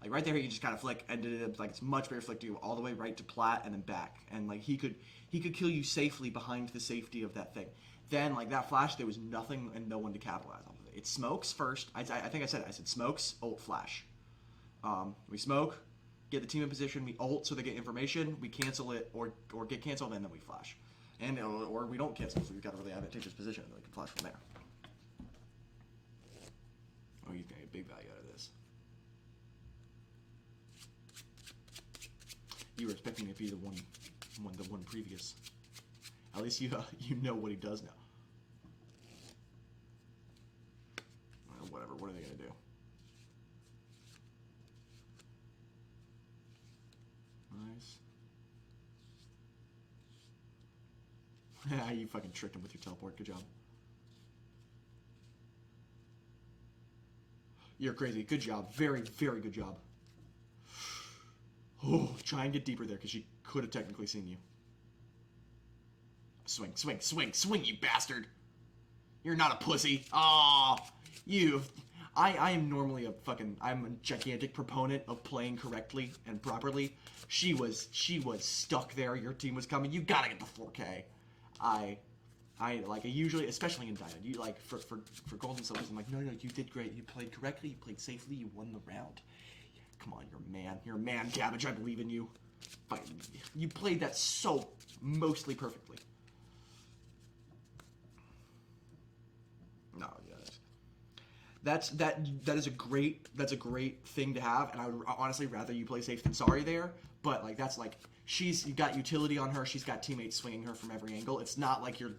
right there he can just kind of flick and like it's much better flick to you all the way right to plat and then back, and like he could kill you safely behind the safety of that thing. Then like that flash, there was nothing and no one to capitalize off of it. It smokes first. I think I said smokes, ult, flash. We smoke. Get the team in position, we ult so they get information, we cancel it or get canceled, and then we flash. And or we don't cancel, so we've got a really advantageous position, and then we can flash from there. Oh, he's gonna get big value out of this. You were expecting it to be the one previous. At least you know what he does now. Well, whatever, what are they gonna do? Nice. You fucking tricked him with your teleport. Good job. You're crazy. Good job. Very, very good job. Oh, try and get deeper there because she could have technically seen you. Swing, swing, swing, swing, you bastard. You're not a pussy. Aw, you. I am normally I'm a gigantic proponent of playing correctly and properly. She was stuck there. Your team was coming. You gotta get the 4K. I usually, especially in Diamond, you like for Golden Silvers, I'm like, no, you did great. You played correctly. You played safely. You won the round. Come on, you're a man. You're a man, Cabbage. I believe in you. You played that so mostly perfectly. No, yeah, that is a great thing to have, and I would honestly rather you play safe than sorry there. But like that's like you got utility on her. She's got teammates swinging her from every angle. It's not like you're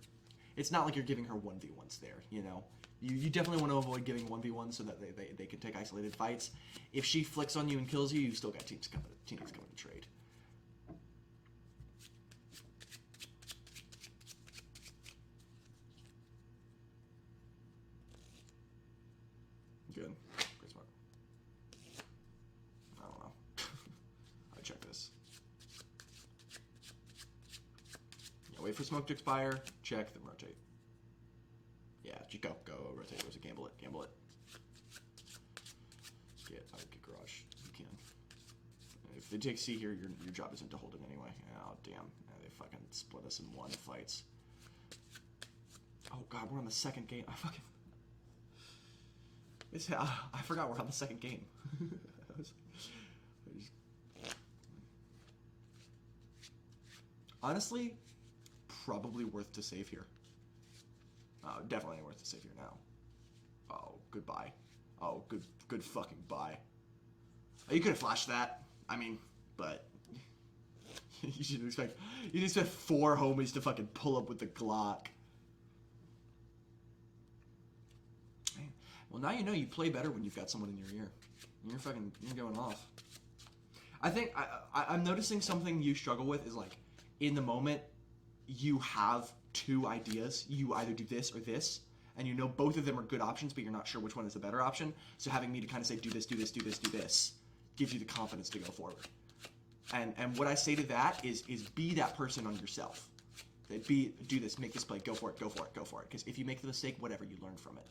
giving her 1v1s there. You know, you definitely want to avoid giving 1v1s so that they can take isolated fights. If she flicks on you and kills you, you've still got teammates coming to trade. Good. Great smoke. I don't know. I'll check this. Yeah, wait for smoke to expire. Check, then rotate. Yeah, go rotate. There's a gamble it. Get garage. You can. If they take C here, your job isn't to hold it anyway. Oh damn. Yeah, they fucking split us in one fights. Oh god, we're on the second game. I forgot we're on the second game. Honestly, probably worth to save here. Definitely worth to save here now. Oh, goodbye. Oh, good fucking bye. Oh, you could have flashed that. I mean, but You should expect 4 homies to fucking pull up with the Glock. Man. Well, now you know you play better when you've got someone in your ear. You're going off. I think I'm noticing something you struggle with is like, in the moment, you have 2 ideas. You either do this or this, and you know both of them are good options, but you're not sure which one is the better option. So having me to kind of say, do this, do this, do this, do this, gives you the confidence to go forward. And what I say to that is be that person on yourself. Do this, make this play, go for it, go for it, go for it. Because if you make the mistake, whatever, you learn from it.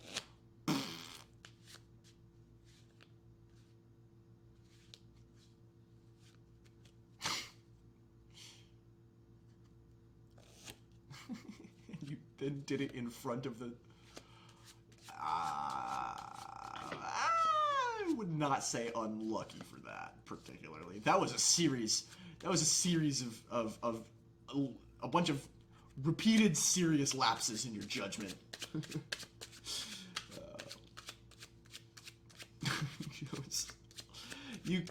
You then did it in front of the... I would not say unlucky for that particularly. That was a series of a bunch of repeated serious lapses in your judgment.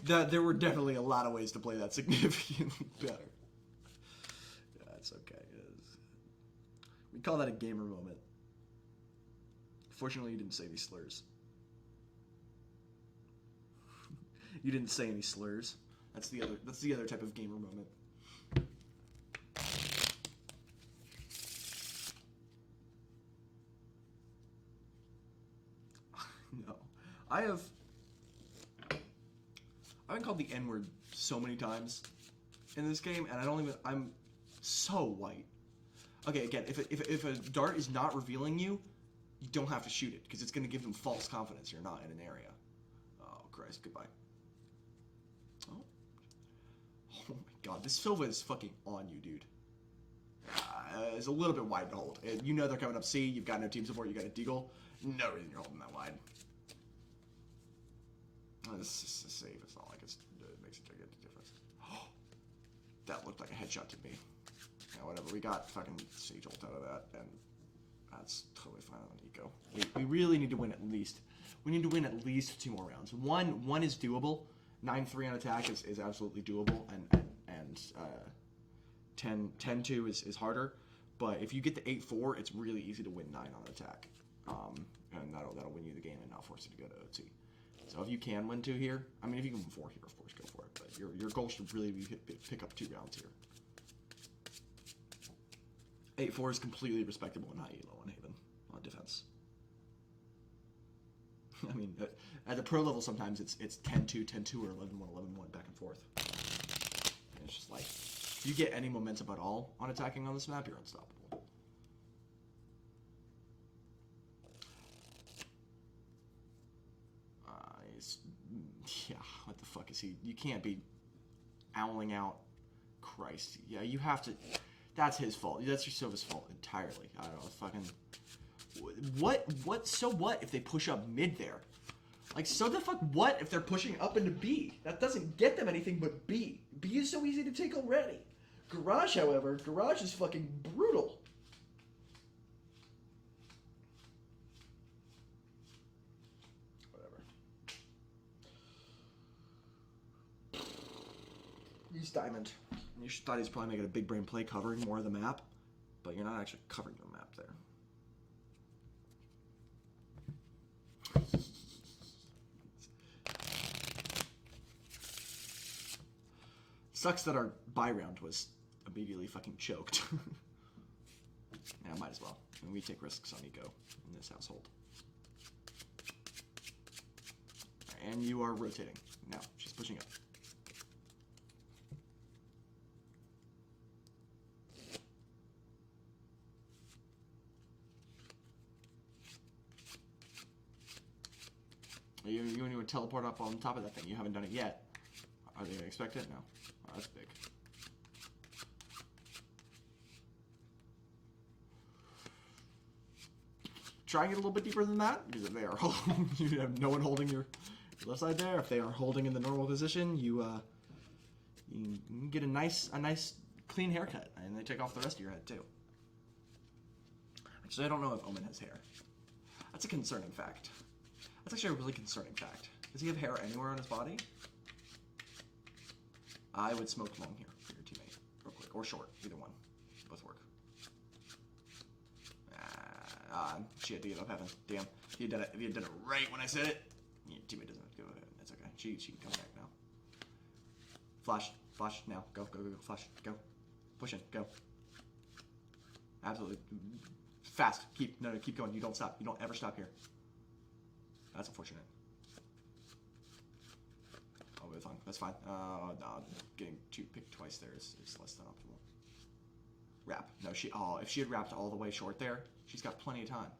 There were definitely a lot of ways to play that significantly better. Yeah, it's okay. We call that a gamer moment. Fortunately, you didn't say any slurs. You didn't say any slurs. That's the other type of gamer moment. No. I've been called the N-word so many times in this game, and I'm so white. Okay, again, if a dart is not revealing you, you don't have to shoot it, because it's going to give them false confidence you're not in an area. Oh, Christ, goodbye. Oh my god, this Silva is fucking on you, dude. It's a little bit wide to hold. You know they're coming up C, you've got no team support, you got a deagle. No reason you're holding that wide. This is safe, it's not like it makes a gigantic difference. Oh, that looked like a headshot to me. Yeah, whatever, we got fucking Sage ult out of that, and that's totally fine on Eco. We really need to win at least. We need to win at least 2 more rounds. One is doable. 9-3 on attack is absolutely doable, and 10-2 is harder. But if you get the 8-4, it's really easy to win 9 on attack, and that'll win you the game and not force you to go to OT. So if you can win 2 here, I mean if you can win 4 here, of course go for it. But your goal should really be pick up 2 rounds here. 8-4 is completely respectable and not elo on Haven on defense. I mean, at the pro level, sometimes it's 10-2, 10-2, or 11-1, 11-1, back and forth. And it's just like, if you get any momentum at all on attacking on this map, you're unstoppable. Yeah, what the fuck is he? You can't be owling out. Christ. Yeah, you have to... That's his fault. That's your Silva's fault entirely. I don't know, fucking... What? So what if they push up mid there? Like, so the fuck what if they're pushing up into B? That doesn't get them anything but B. B is so easy to take already. Garage, however, Garage is fucking brutal. Whatever. He's Diamond. You thought he's probably making a big brain play covering more of the map, but you're not actually covering the map there. Sucks that our buy round was immediately fucking choked. Yeah, might as well. I mean, we take risks on Eco in this household. And you are rotating. Now, she's pushing up. You want to teleport up on top of that thing. You haven't done it yet. Are they going to expect it? No. Oh, that's big. Try and get a little bit deeper than that, because if they are holding, you have no one holding your left side there. If they are holding in the normal position, you get a nice clean haircut, and they take off the rest of your head too. Actually, I don't know if Omen has hair. That's a concerning fact. That's actually a really concerning fact. Does he have hair anywhere on his body? I would smoke long here for your teammate. or short. Either one. Both work. She had to give up heaven. Damn. If you had done it right when I said it, your teammate doesn't have to go ahead. It's okay. She can come back now. Flash. Flash. Now. Go. Flash. Go. Push in. Go. Absolutely. Fast. Keep going. You don't stop. You don't ever stop here. That's unfortunate. Oh, that's fine. No, getting picked twice there is less than optimal. Wrap. No, if she had wrapped all the way short there, she's got plenty of time.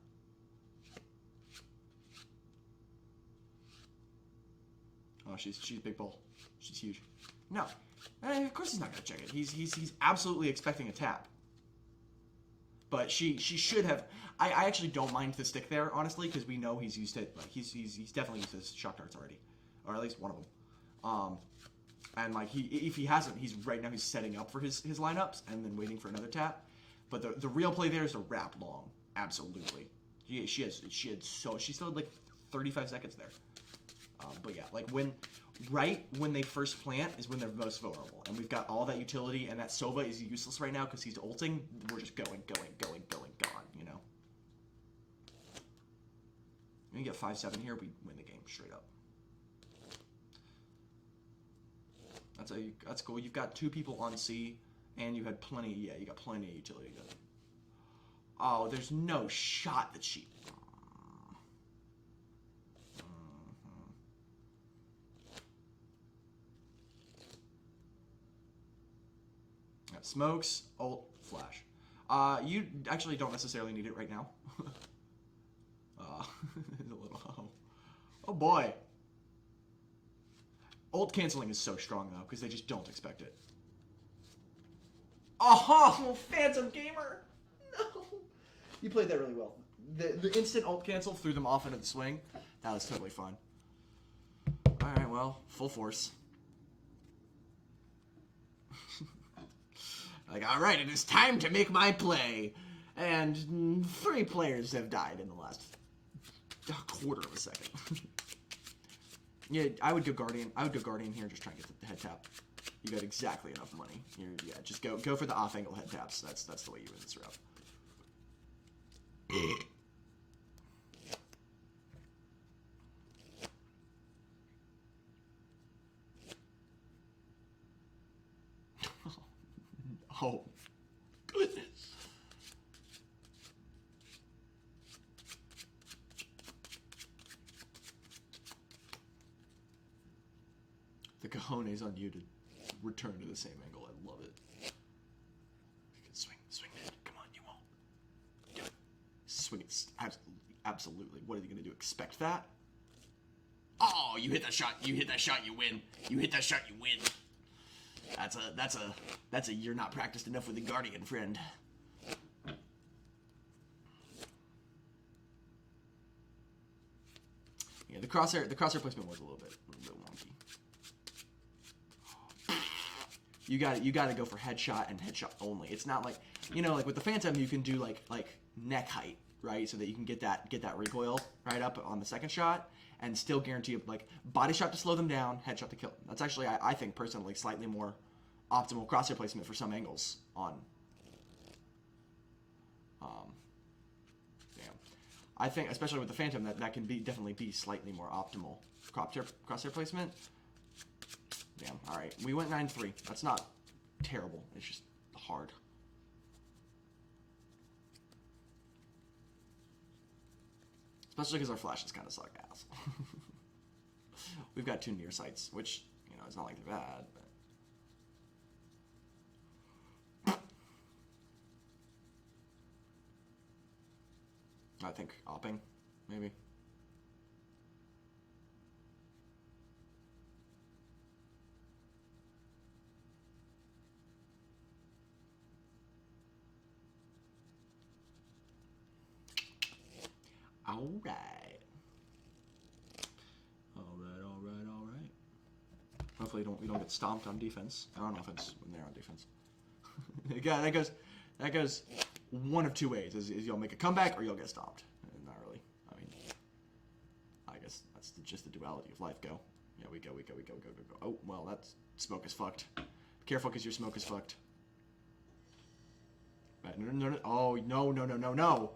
Oh, she's big bull. She's huge. No, of course he's not gonna check it. He's absolutely expecting a tap. But she should have. I actually don't mind the stick there, honestly, because we know he's used it. Like he's definitely used his shock darts already, or at least one of them. And like if he hasn't, he's setting up for his lineups and then waiting for another tap. But the real play there is to wrap long. Absolutely. She still had like 35 seconds there. But yeah, like right when they first plant is when they're most vulnerable, and we've got all that utility, and that Sova is useless right now because he's ulting. We're just going, you know. When you get 5-7 here, we win the game straight up. That's cool. You've got 2 people on C, and you had plenty. Yeah, you got plenty of utility. Oh, there's no shot that she. Smokes, ult, flash. You actually don't necessarily need it right now. It's a little. Oh boy. Ult canceling is so strong though, because they just don't expect it. Oh, Phantom Gamer! No! You played that really well. The instant ult cancel threw them off into the swing. That was totally fun. Alright, well, full force. Like, alright, it is time to make my play. And 3 players have died in the last quarter of a second. Yeah, I would go Guardian. I would go Guardian here and just try and get the head tap. You got exactly enough money. Yeah, just go for the off angle head taps. That's the way you win this route. Oh, goodness. The cojones on you to return to the same angle. I love it. You can swing it. Come on, you won't. Do it. Swing it. Absolutely. What are you going to do? Expect that? Oh, you hit that shot. You hit that shot. You win. You hit that shot. You win. That's a you're not practiced enough with the Guardian, friend. Yeah, the crosshair placement was a little bit wonky. You got to go for headshot and headshot only. It's not like, like with the Phantom you can do like neck height, right? So that you can get that recoil right up on the second shot and still guarantee like body shot to slow them down, headshot to kill them. That's actually I think personally slightly more optimal crosshair placement for some angles on. Damn. I think especially with the Phantom that can definitely be slightly more optimal crosshair placement. Damn. All right, we went 9-3. That's not terrible. It's just hard. Especially because our flashes kind of suck ass. We've got 2 near sights, which it's not like they're bad. But I think opping, maybe. All right. Hopefully we don't get stomped on defense. Or on offense when they're on defense. Yeah, that goes one of 2 ways. Is you'll make a comeback or you'll get stomped. Not really. I mean, I guess that's just the duality of life. Go. Yeah, we go. Oh, well, that smoke is fucked. Be careful because your smoke is fucked. No, no, no. Oh, no, no, no, no, no.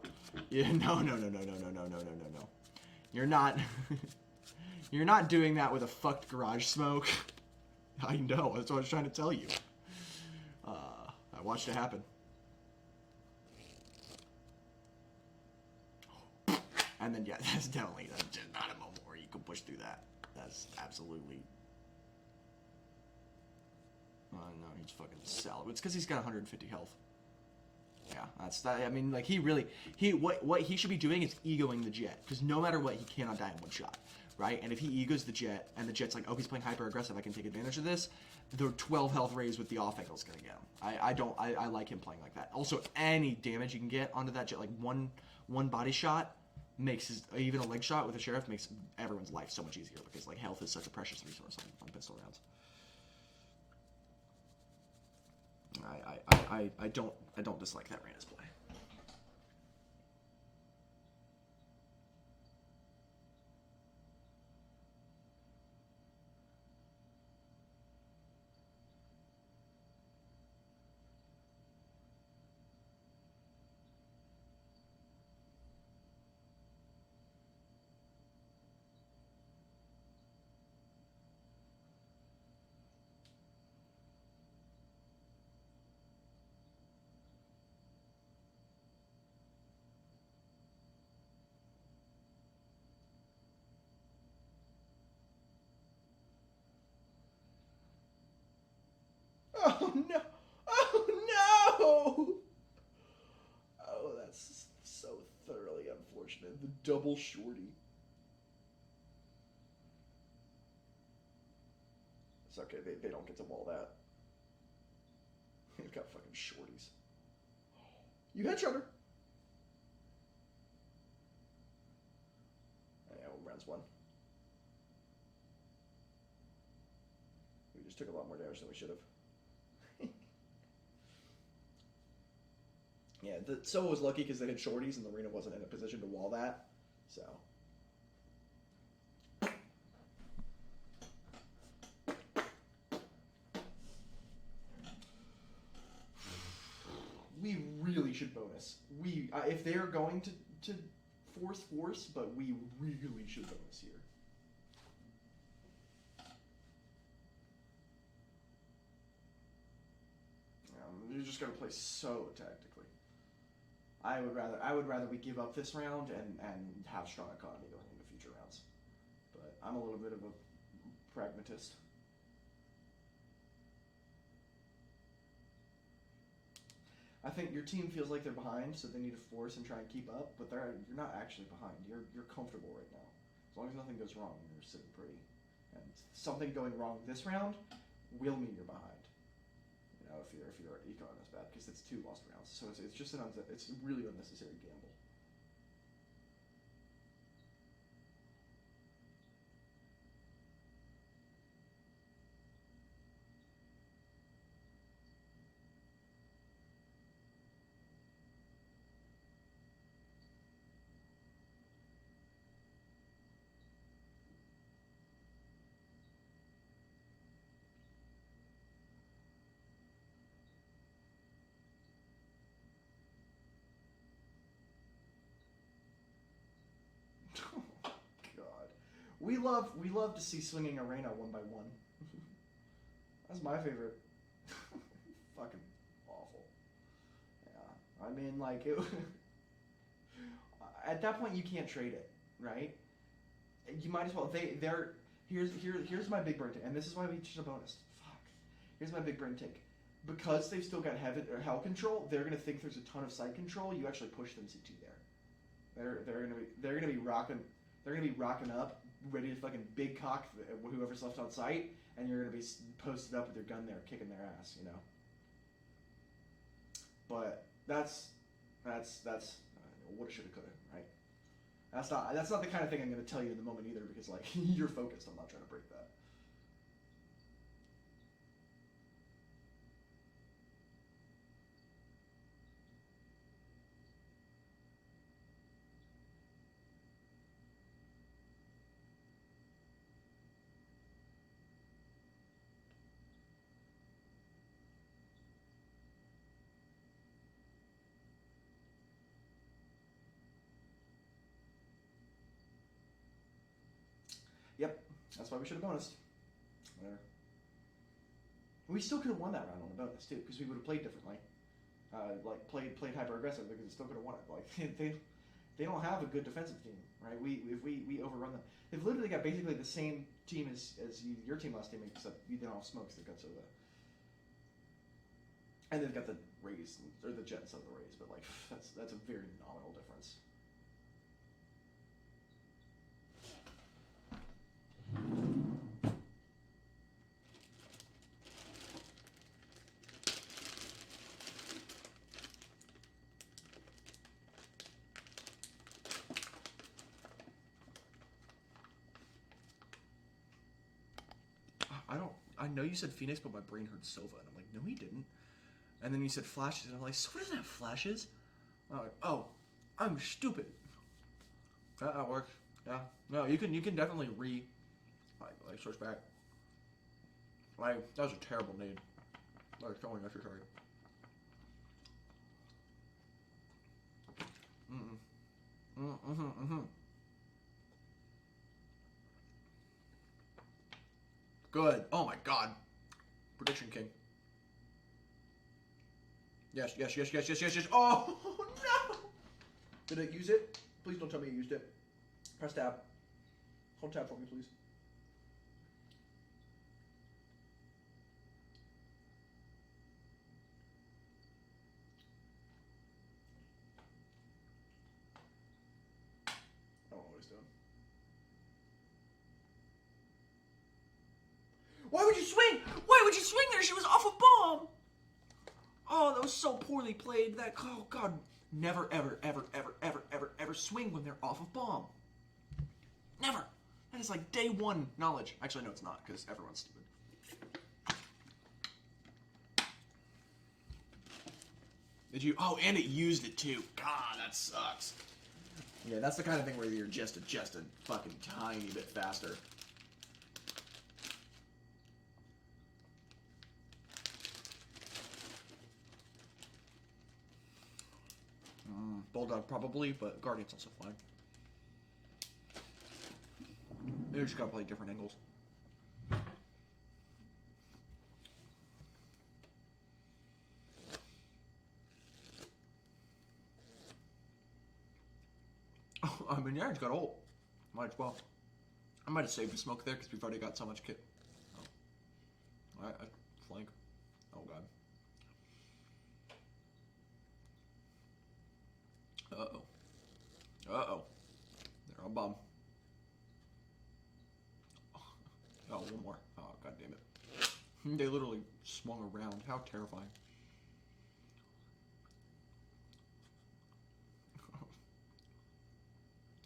Yeah, no, no, no, no, no, no, no, no, no, no, no. You're not. You're not doing that with a fucked garage smoke. I know. That's what I was trying to tell you. I watched it happen. And then, yeah, that's just not a moment where you can push through that. That's absolutely. Oh, no, he's fucking salad. It's because he's got 150 health. Yeah, that's that. I mean, like, what he should be doing is egoing the Jet, because no matter what, he cannot die in one shot, right? And if he egos the Jet, and the Jet's like, oh, he's playing hyper aggressive, I can take advantage of this. The 12 health raise with the off angle is gonna get him. I like him playing like that. Also, any damage you can get onto that Jet, like one body shot, makes even a leg shot with a Sheriff makes everyone's life so much easier, because like health is such a precious resource on pistol rounds. I don't dislike that Reyna's play. Oh no! Oh no! Oh, that's so thoroughly unfortunate. The double shorty. It's okay, they don't get to wall that. They've got fucking shorties. You headshot her. Yeah, rounds one. We just took a lot more damage than we should have. Yeah, Soa was lucky because they had shorties and the arena wasn't in a position to wall that. So. We really should bonus. If they're going to force, but we really should bonus here. You're just gonna play so tactically. I would rather we give up this round and have strong economy going into future rounds. But I'm a little bit of a pragmatist. I think your team feels like they're behind, so they need to force and try and keep up. But you're not actually behind. You're comfortable right now. As long as nothing goes wrong, you're sitting pretty. And something going wrong this round will mean you're behind. You know, if your econ is bad, because it's 2 lost rounds. So it's just it's a really unnecessary gamble. Oh God, we love to see swinging arena 1 by 1. That's my favorite. Fucking awful. Yeah, I mean, like at that point you can't trade it, right? You might as well. Here's my big brain take, and this is why we should have bonus. Fuck. Here's my big brain take. Because they've still got hell control, they're gonna think there's a ton of site control. You actually push them CT there. They're gonna be rocking up, ready to fucking big cock whoever's left on site, and you're gonna be posted up with your gun there, kicking their ass, you know. But that's woulda, shoulda, coulda, right? That's not the kind of thing I'm gonna tell you in the moment either, because like you're focused. I'm not trying to break that. That's why we should have bonused. Whatever. We still could have won that round on the bonus too, because we would have played differently. Like played hyper aggressive, because it still could have won it. Like they don't have a good defensive team, right? If we overrun them, they've literally got basically the same team as your team last time, except you don't have smokes that got so the. And they've got the Rays or the Jets of the Rays, but like that's a very nominal difference. I know you said Phoenix, but my brain heard Sova, and I'm like, no, he didn't. And then you said flashes, and I'm like, Sova doesn't have flashes. I'm like, oh, I'm stupid. That works. Yeah. No, you can definitely like switch back. Like, that was a terrible nade. Like, so unnecessary. Good. Oh my god. Prediction king. Yes. Oh no! Did I use it? Please don't tell me you used it. Press tab. Hold tab for me, please. I don't know what he's doing. Why would you swing? Why would you swing there? She was off a bomb. Oh, that was so poorly played. That, oh god, never, ever swing when they're off a bomb. Never. That is like day one knowledge. Actually, no, it's not, because everyone's stupid. Did you? Oh, and it used it too. God, that sucks. Yeah, that's the kind of thing where you're just a fucking tiny bit faster. Bulldog probably, but Guardian's also fine. You just gotta play different angles. Oh, I mean, yeah, it's got ult. Might as well. I might have saved the smoke there because we've already got so much kit. Oh. I flank. Oh god. Uh-oh. Uh-oh. They're on bomb. Oh, one more. Oh, god damn it. They literally swung around. How terrifying.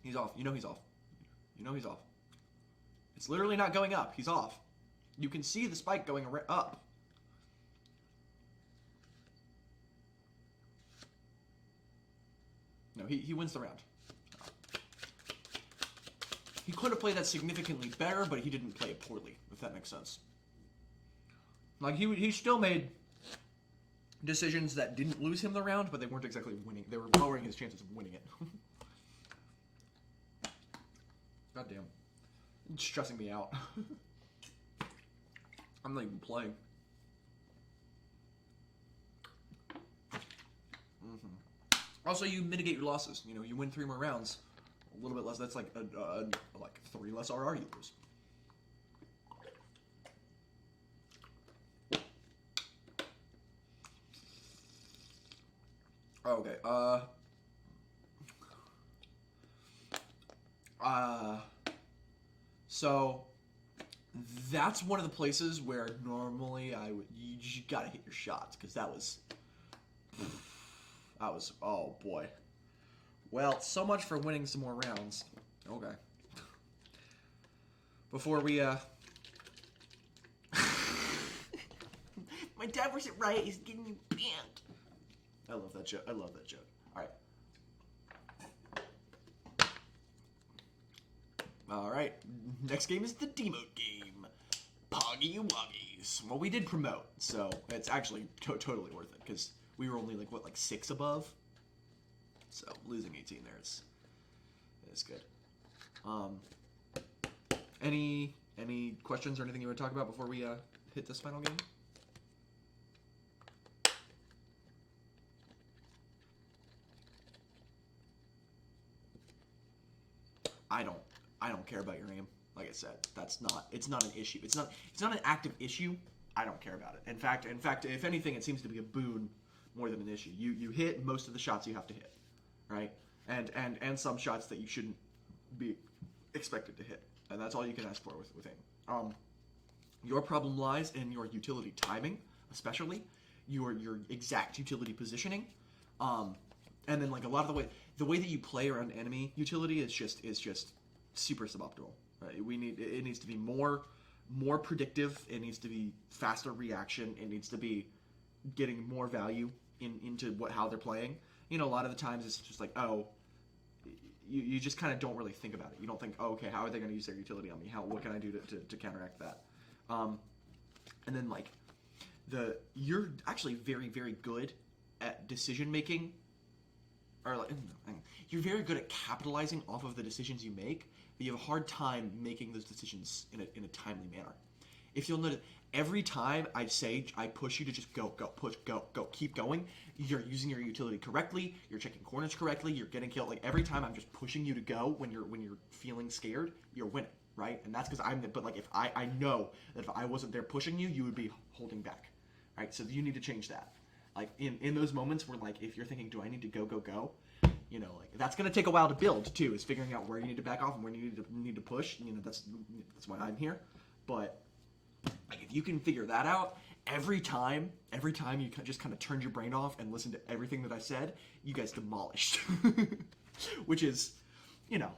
He's off. You know he's off. You know he's off. It's literally not going up. He's off. You can see the spike going up. No, he wins the round. He could have played that significantly better, but he didn't play it poorly, if that makes sense. Like, he still made decisions that didn't lose him the round, but they weren't exactly winning. They were lowering his chances of winning it. God damn. It's stressing me out. I'm not even playing. Also, you mitigate your losses. You know, you win 3 more rounds. A little bit less. That's like like 3 less RR you lose. Okay. So that's one of the places where normally you just gotta hit your shots, because that was, oh boy. Well, so much for winning some more rounds. Okay. Before we, my dad was right, he's getting me banned. I love that joke. All right. Alright, next game is the demote game. Poggy Woggies. Well, we did promote, so it's actually totally worth it, because we were only, like 6 above? So, losing 18 there is good. Any Any questions or anything you want to talk about before we hit this final game? I don't care about your aim. Like I said, it's not an issue. It's not an active issue. I don't care about it. In fact, if anything, it seems to be a boon more than an issue. You hit most of the shots you have to hit, right? And some shots that you shouldn't be expected to hit. And that's all you can ask for with aim. Your problem lies in your utility timing, especially your exact utility positioning. And then like a lot of the way that you play around enemy utility is just super suboptimal. Right? It needs to be more predictive. It needs to be faster reaction. It needs to be getting more value into how they're playing. You know, a lot of the times it's just like, oh, you just kind of don't really think about it. You don't think, oh, okay, how are they going to use their utility on me? What can I do to counteract that? And then like you're actually very, very good at decision making, or like you're very good at capitalizing off of the decisions you make, but you have a hard time making those decisions in a timely manner. If you'll notice, every time I push you to just go, push, go, keep going, you're using your utility correctly, you're checking corners correctly, you're getting killed. Like every time I'm just pushing you to go when you're feeling scared, you're winning, right? And that's because but like if I know that if I wasn't there pushing you, you would be holding back, right? So you need to change that. Like in those moments where like if you're thinking, do I need to go, you know, like that's gonna take a while to build too, is figuring out where you need to back off and where you need to push. You know, that's why I'm here. But like if you can figure that out, every time you just kind of turned your brain off and listened to everything that I said, you guys demolished. Which is, you know,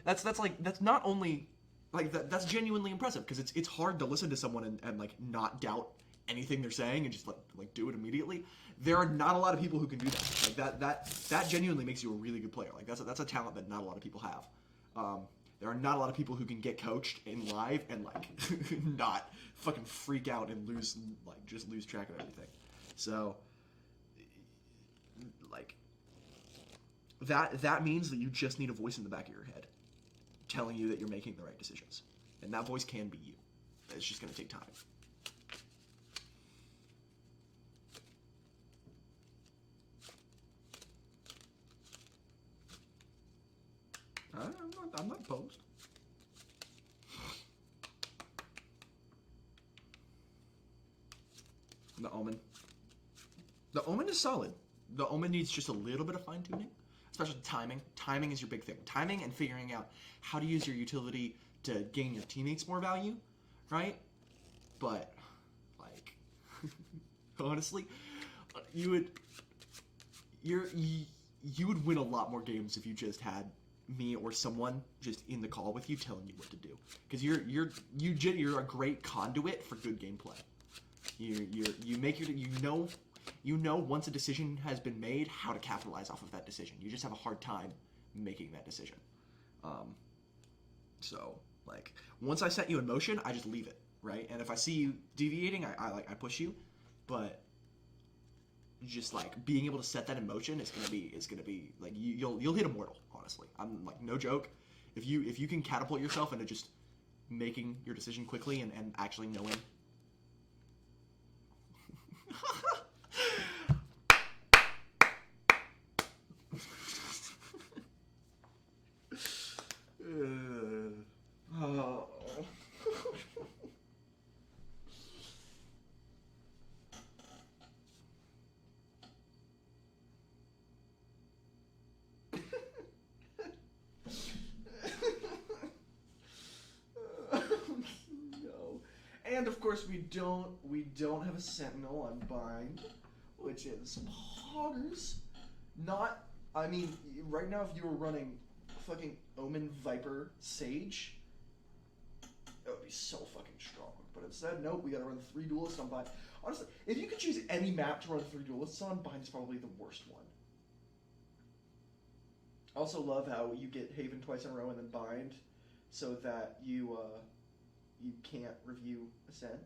that's not only like that's genuinely impressive, because it's hard to listen to someone and like not doubt anything they're saying and just like do it immediately. There are not a lot of people who can do that. Like that genuinely makes you a really good player. Like that's a talent that not a lot of people have. There are not a lot of people who can get coached in live and like not fucking freak out and lose track of everything. So like that means that you just need a voice in the back of your head telling you that you're making the right decisions. And that voice can be you. It's just going to take time. I'm not opposed. The Omen. The Omen is solid. The Omen needs just a little bit of fine-tuning, especially timing. Timing is your big thing. Timing and figuring out how to use your utility to gain your teammates more value, right? But, like, honestly, you would win a lot more games if you just had me or someone just in the call with you telling you what to do, because you're a great conduit for good gameplay. You make once a decision has been made, how to capitalize off of that decision. You just have a hard time making that decision. So like once I set you in motion, I just leave it, right? And if I see you deviating, I push you, but just like being able to set that in motion is gonna be like you'll hit Immortal. Honestly, I'm like, no joke. If you can catapult yourself into just making your decision quickly and actually knowing. Oh. No. And of course we don't have a Sentinel on bind, which is poggers. Right now if you were running fucking Omen, Viper, Sage, that would be so fucking strong. But instead, nope, we gotta run 3 duelists on bind. Honestly, if you could choose any map to run 3 duelists on, bind is probably the worst one. I also love how you get Haven twice in a row and then bind, so that you can't review Ascent.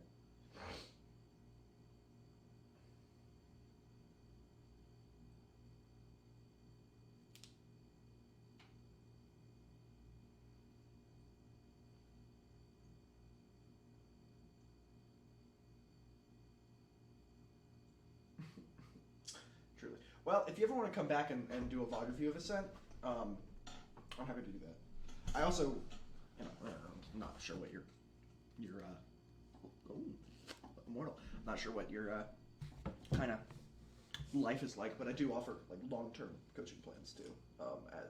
Well, if you ever want to come back and do a VOD review of Ascent, I'm happy to do that. I also, I'm not sure what your Immortal. I'm not sure what your kind of life is like, but I do offer like long-term coaching plans too,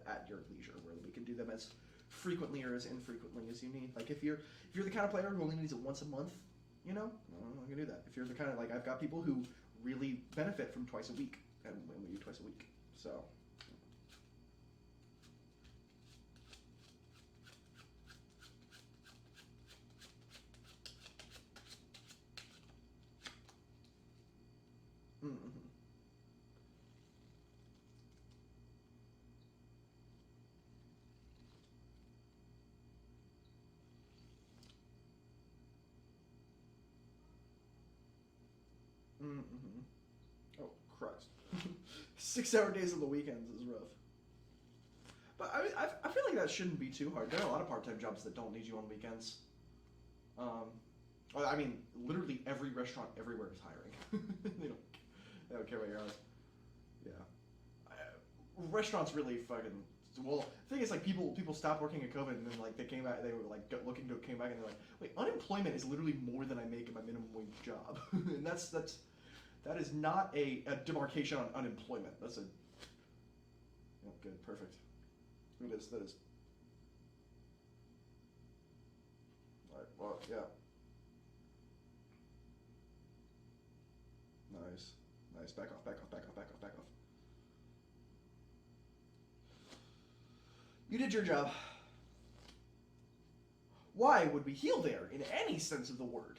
at your leisure, where we can do them as frequently or as infrequently as you need. Like if you're the kind of player who only needs it once a month, I can do that. If you're the kind of like I've got people who really benefit from twice a week, and we do twice a week, so. Mm-hmm. Mm-hmm. Oh, Christ. 6-hour days on the weekends is rough. But I feel like that shouldn't be too hard. There are a lot of part-time jobs that don't need you on weekends. I mean, literally every restaurant everywhere is hiring. they don't care what you're on. Yeah. Restaurants really fucking... Well, the thing is, like, people stopped working at COVID, and then, like, they came back, they were, like, came back, and they're like, wait, unemployment is literally more than I make in my minimum wage job. And that is not a demarcation on unemployment. That's a... Oh, good, perfect. That is. Alright, well, yeah. Nice. Back off. You did your job. Why would we heal there, in any sense of the word?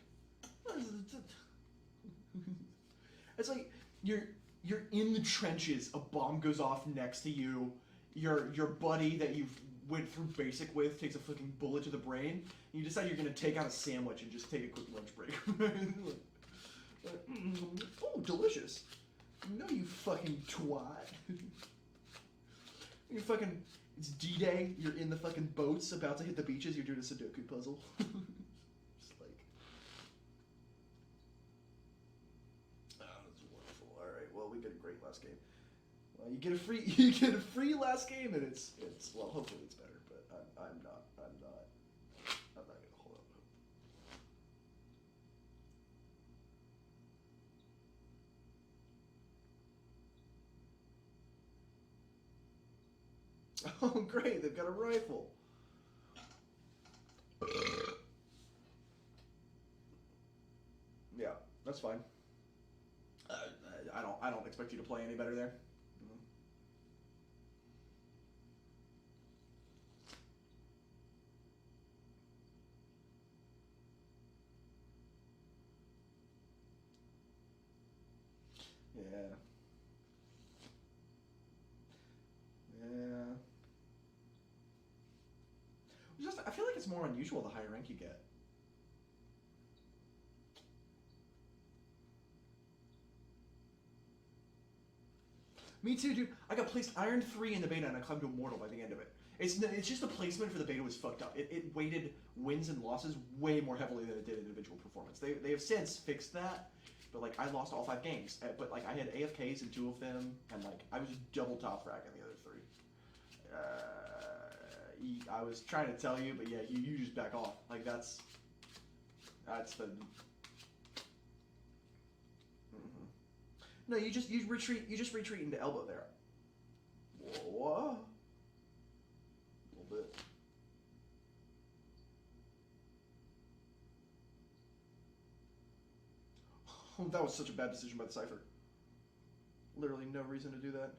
It's like, you're in the trenches, a bomb goes off next to you, your buddy that you've went through basic with takes a fucking bullet to the brain, and you decide you're gonna take out a sandwich and just take a quick lunch break. Oh, delicious. No, you fucking twat. You fucking... It's D-Day, you're in the fucking boats about to hit the beaches, you're doing a Sudoku puzzle. Just like... Oh, that's wonderful. Alright, well, we did a great last game. Well, you get a free last game, and it's well, hopefully it's better, but I'm not gonna hold up. Oh, great, they've got a rifle. Yeah, that's fine. I don't expect you to play any better there. Yeah. I feel like it's more unusual the higher rank you get. Me too, dude. I got placed Iron 3 in the beta and I climbed to Immortal by the end of it. It's just the placement for the beta was fucked up. It weighted wins and losses way more heavily than it did individual performance. They have since fixed that, but like I lost all 5 games. But like I had AFKs in 2 of them, and like I was double top frag in the other 3. I was trying to tell you, but yeah, you just back off. Like that's the. Mm-hmm. No, you just retreat. You just retreat into elbow there. Whoa. A little bit. Oh, that was such a bad decision by the Cypher. Literally no reason to do that.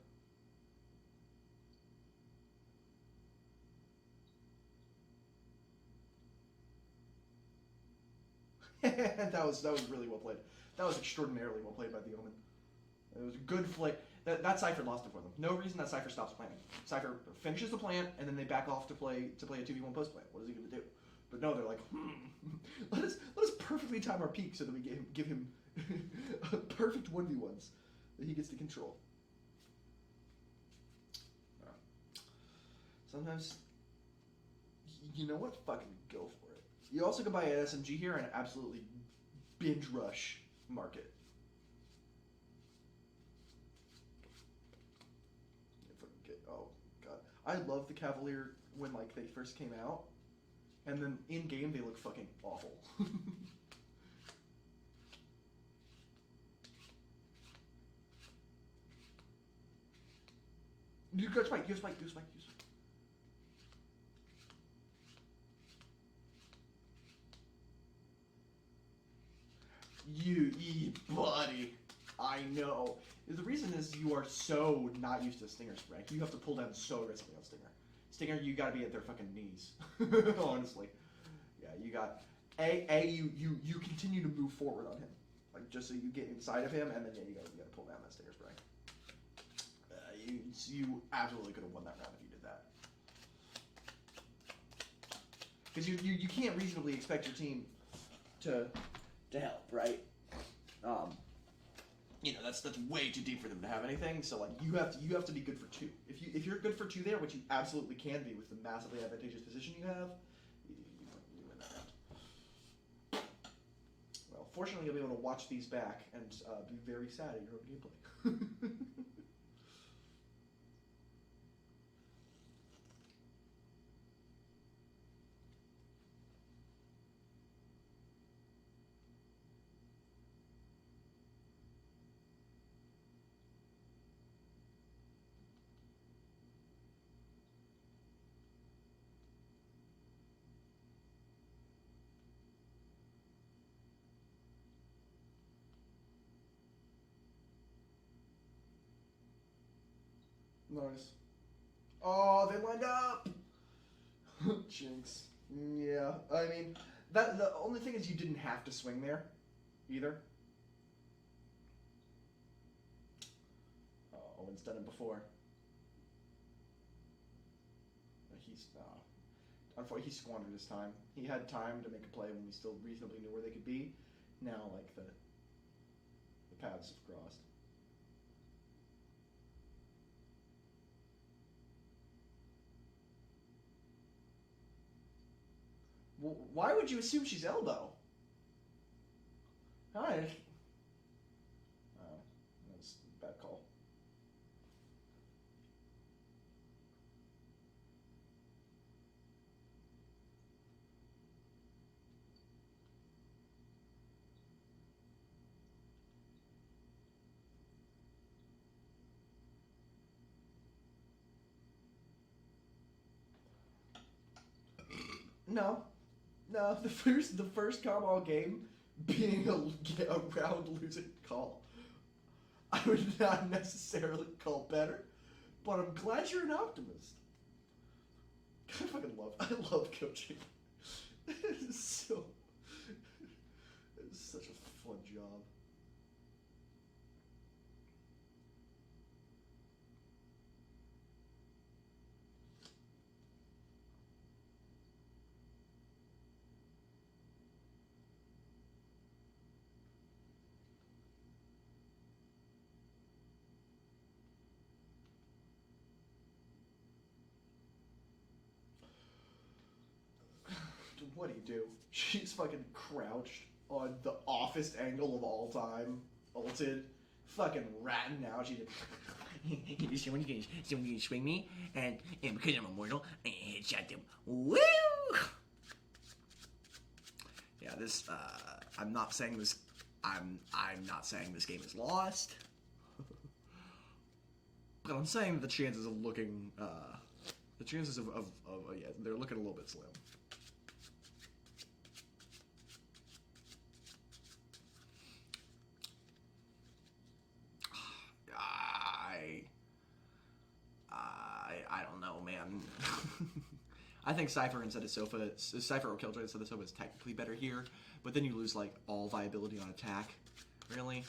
that was really well played. That was extraordinarily well played by the Omen. It was a good flick. That Cypher lost it for them. No reason that Cypher stops planning. Cypher finishes the plant and then they back off to play a 2v1 post plant. What is he going to do? But no, they're like, let us perfectly time our peak so that we give him perfect 1v1s that he gets to control. Sometimes, you know what? Fucking go for it. You also can buy an SMG here and absolutely binge rush market. I love the Cavalier when like they first came out, and then in game they look fucking awful. You got spike, you spike, you spike, you spike. Buddy. I know. The reason is you are so not used to Stinger spray. You have to pull down so aggressively on Stinger. Stinger, you gotta be at their fucking knees. Honestly. Yeah, you got you continue to move forward on him. Like just so you get inside of him, and then yeah, you gotta pull down that Stinger spray. You absolutely could have won that round if you did that. Because you can't reasonably expect your team to help, right? That's way too deep for them to have anything. So like you have to be good for 2. If you're good for 2 there, which you absolutely can be with the massively advantageous position you have, you win that round. Well, fortunately, you'll be able to watch these back and be very sad at your own gameplay. Nice. Oh, they lined up. Jinx. Yeah, I mean, the only thing is you didn't have to swing there, either. Oh, Owen's done it before. Unfortunately, he squandered his time. He had time to make a play when we still reasonably knew where they could be. Now, like the paths have crossed. Well, why would you assume she's elbow? Hi. Oh, that's a bad call. No. No, the first combo game being a round losing call, I would not necessarily call better, but I'm glad you're an optimist. I love coaching. It's such a fun job. What do? She's fucking crouched on the offest angle of all time. Ulted. Fucking ratting out. She did. Someone's gonna swing me, and because I'm immortal, I headshot them. Woo! Yeah, this. I'm not saying this. I'm not saying this game is lost, but I'm saying the chances of looking. The chances of yeah, they're looking a little bit slim. I don't know, man. I think Cypher or Killjoy instead of Sofa is technically better here, but then you lose like all viability on attack. Really,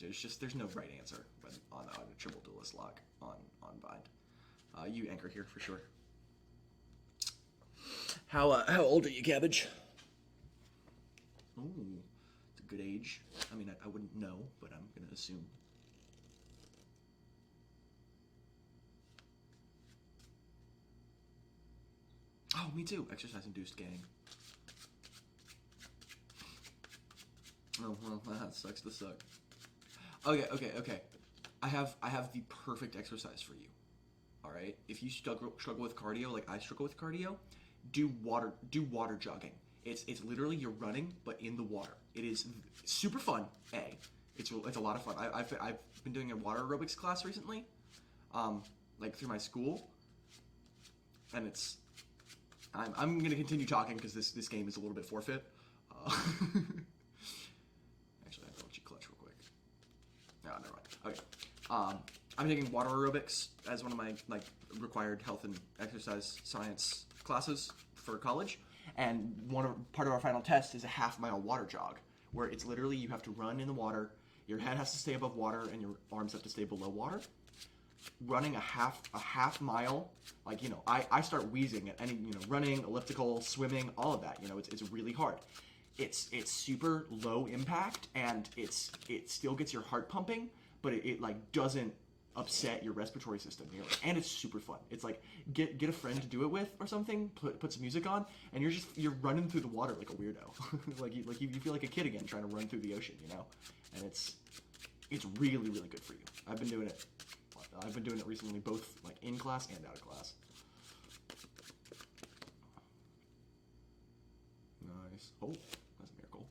it's just there's no right answer. But on a triple duelist lock on bind, you anchor here for sure. How old are you, Cabbage? Ooh, it's a good age. I mean, I wouldn't know, but I'm gonna assume. Oh, me too. Exercise-induced gang. Oh well, that sucks to suck. Okay. I have the perfect exercise for you. All right. If you struggle with cardio, like I struggle with cardio, do water jogging. It's literally you're running, but in the water. It is super fun. It's a lot of fun. I've been doing a water aerobics class recently, like through my school, and I'm gonna continue talking because this game is a little bit forfeit. Actually, I have to let you clutch real quick. No, never mind. Okay. I'm taking water aerobics as one of my like required health and exercise science classes for college, and part of our final test is a half-mile water jog, where it's literally you have to run in the water, your head has to stay above water, and your arms have to stay below water. Running a half mile, like I start wheezing at any running, elliptical, swimming, all of that. It's really hard. It's super low impact, and it still gets your heart pumping, but it like doesn't upset your respiratory system nearly, and it's super fun. It's like get a friend to do it with or something. Put some music on, and you're running through the water like a weirdo. like you feel like a kid again trying to run through the ocean, and it's really really good for you. I've been doing it recently, both like in class and out of class. Nice. Oh, that's a miracle.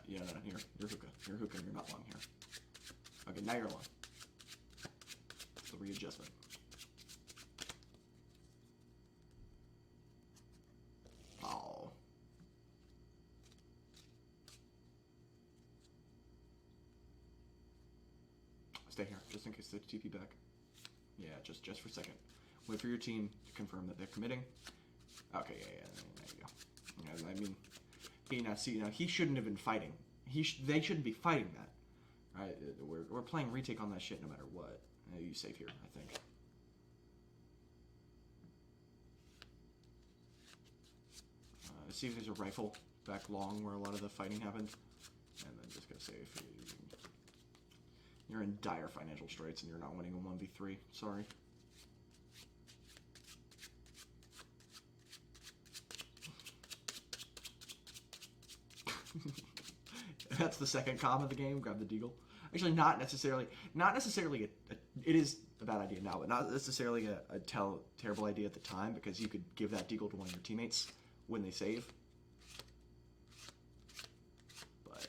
Yeah, no, you're hookah. You're hookah and you're not long here. Okay, now you're long. It's the readjustment. Oh. Stay here, just in case they TP back. Yeah, just for a second. Wait for your team to confirm that they're committing. Okay, yeah, there you go. Yeah, I mean, he shouldn't have been fighting. They shouldn't be fighting that, right? We're playing retake on that shit no matter what. You save here, I think. Let's see if there's a rifle back long where a lot of the fighting happened, and then just go save. You're in dire financial straits and you're not winning a 1v3. Sorry. That's the second comm of the game. Grab the deagle. Actually, not necessarily. It is a bad idea now, but not necessarily a terrible idea at the time, because you could give that deagle to one of your teammates when they save. But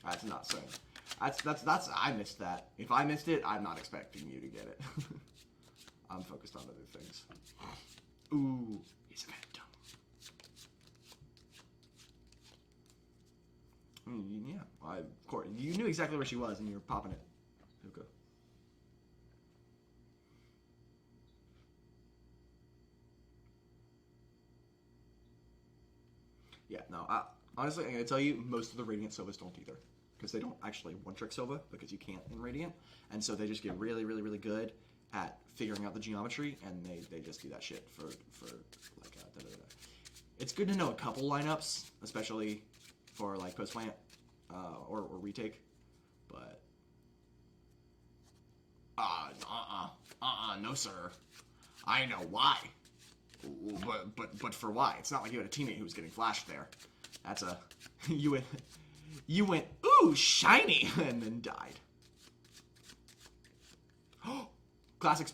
that's not saying. That's I missed that. If I missed it, I'm not expecting you to get it. I'm focused on other things. Ooh, he's a phantom. Yeah, of course. You knew exactly where she was, and you were popping it. Hookah. Yeah, no. Honestly, I'm gonna tell you, most of the Radiant Sovas don't either, because they don't actually one-trick Sova, because you can't in Radiant, and so they just get really, really, really good at figuring out the geometry, and they just do that shit for like It's good to know a couple lineups, especially for like post plant or retake, but no sir, I know why, but for why? It's not like you had a teammate who was getting flashed there. That's a you went ooh shiny and then died. Classic's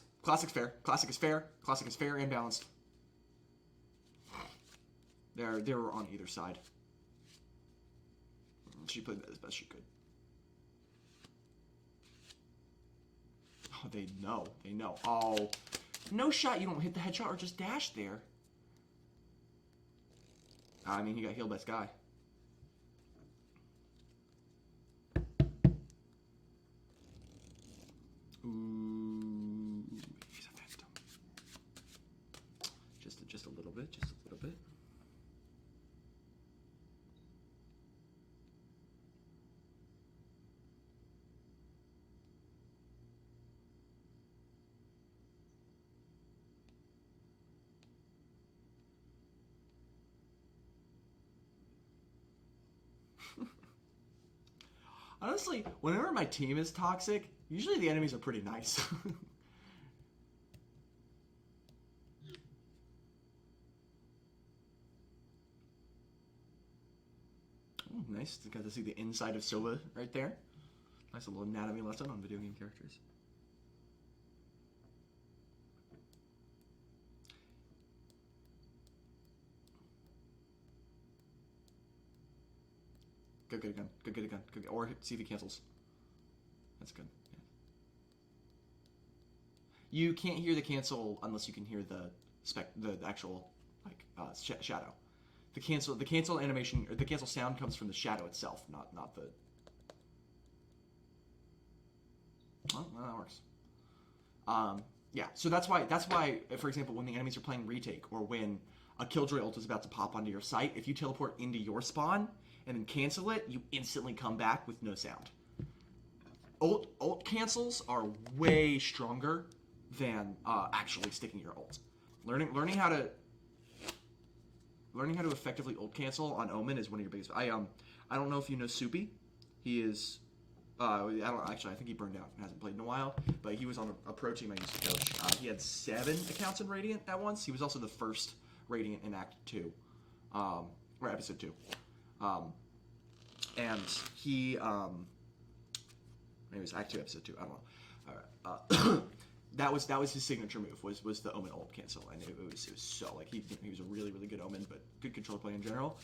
fair. Classic is fair. Classic is fair and balanced. They were on either side. She played that as best she could. Oh, they know. Oh, no shot. You don't hit the headshot or just dash there. I mean, he got healed by Sky. Ooh, he's a phantom. Just a little bit. Honestly, whenever my team is toxic, usually the enemies are pretty nice. Oh, nice. Got to see the inside of Sova right there. Nice little anatomy lesson on video game characters. Go get a gun. Go get a gun. Or see if he cancels. That's good. Yeah. You can't hear the cancel unless you can hear the actual shadow. The cancel animation or the cancel sound comes from the shadow itself, not the. Well, that works. Yeah. So that's why, for example, when the enemies are playing retake or when a killjoy ult is about to pop onto your site, if you teleport into your spawn and then cancel it, you instantly come back with no sound. Ult cancels are way stronger than actually sticking your ult. Learning how to effectively ult cancel on Omen is one of your biggest. I don't know if you know Soupy. He is. I think he burned out and hasn't played in a while. But he was on a pro team I used to coach. He had 7 accounts in Radiant at once. He was also the first Radiant in Act 2, or Episode 2. And he, maybe it was Act 2, Episode 2. I don't know. All right. That was his signature move. Was the Omen ult cancel, and it was so like he was a really good Omen, but good control play in general,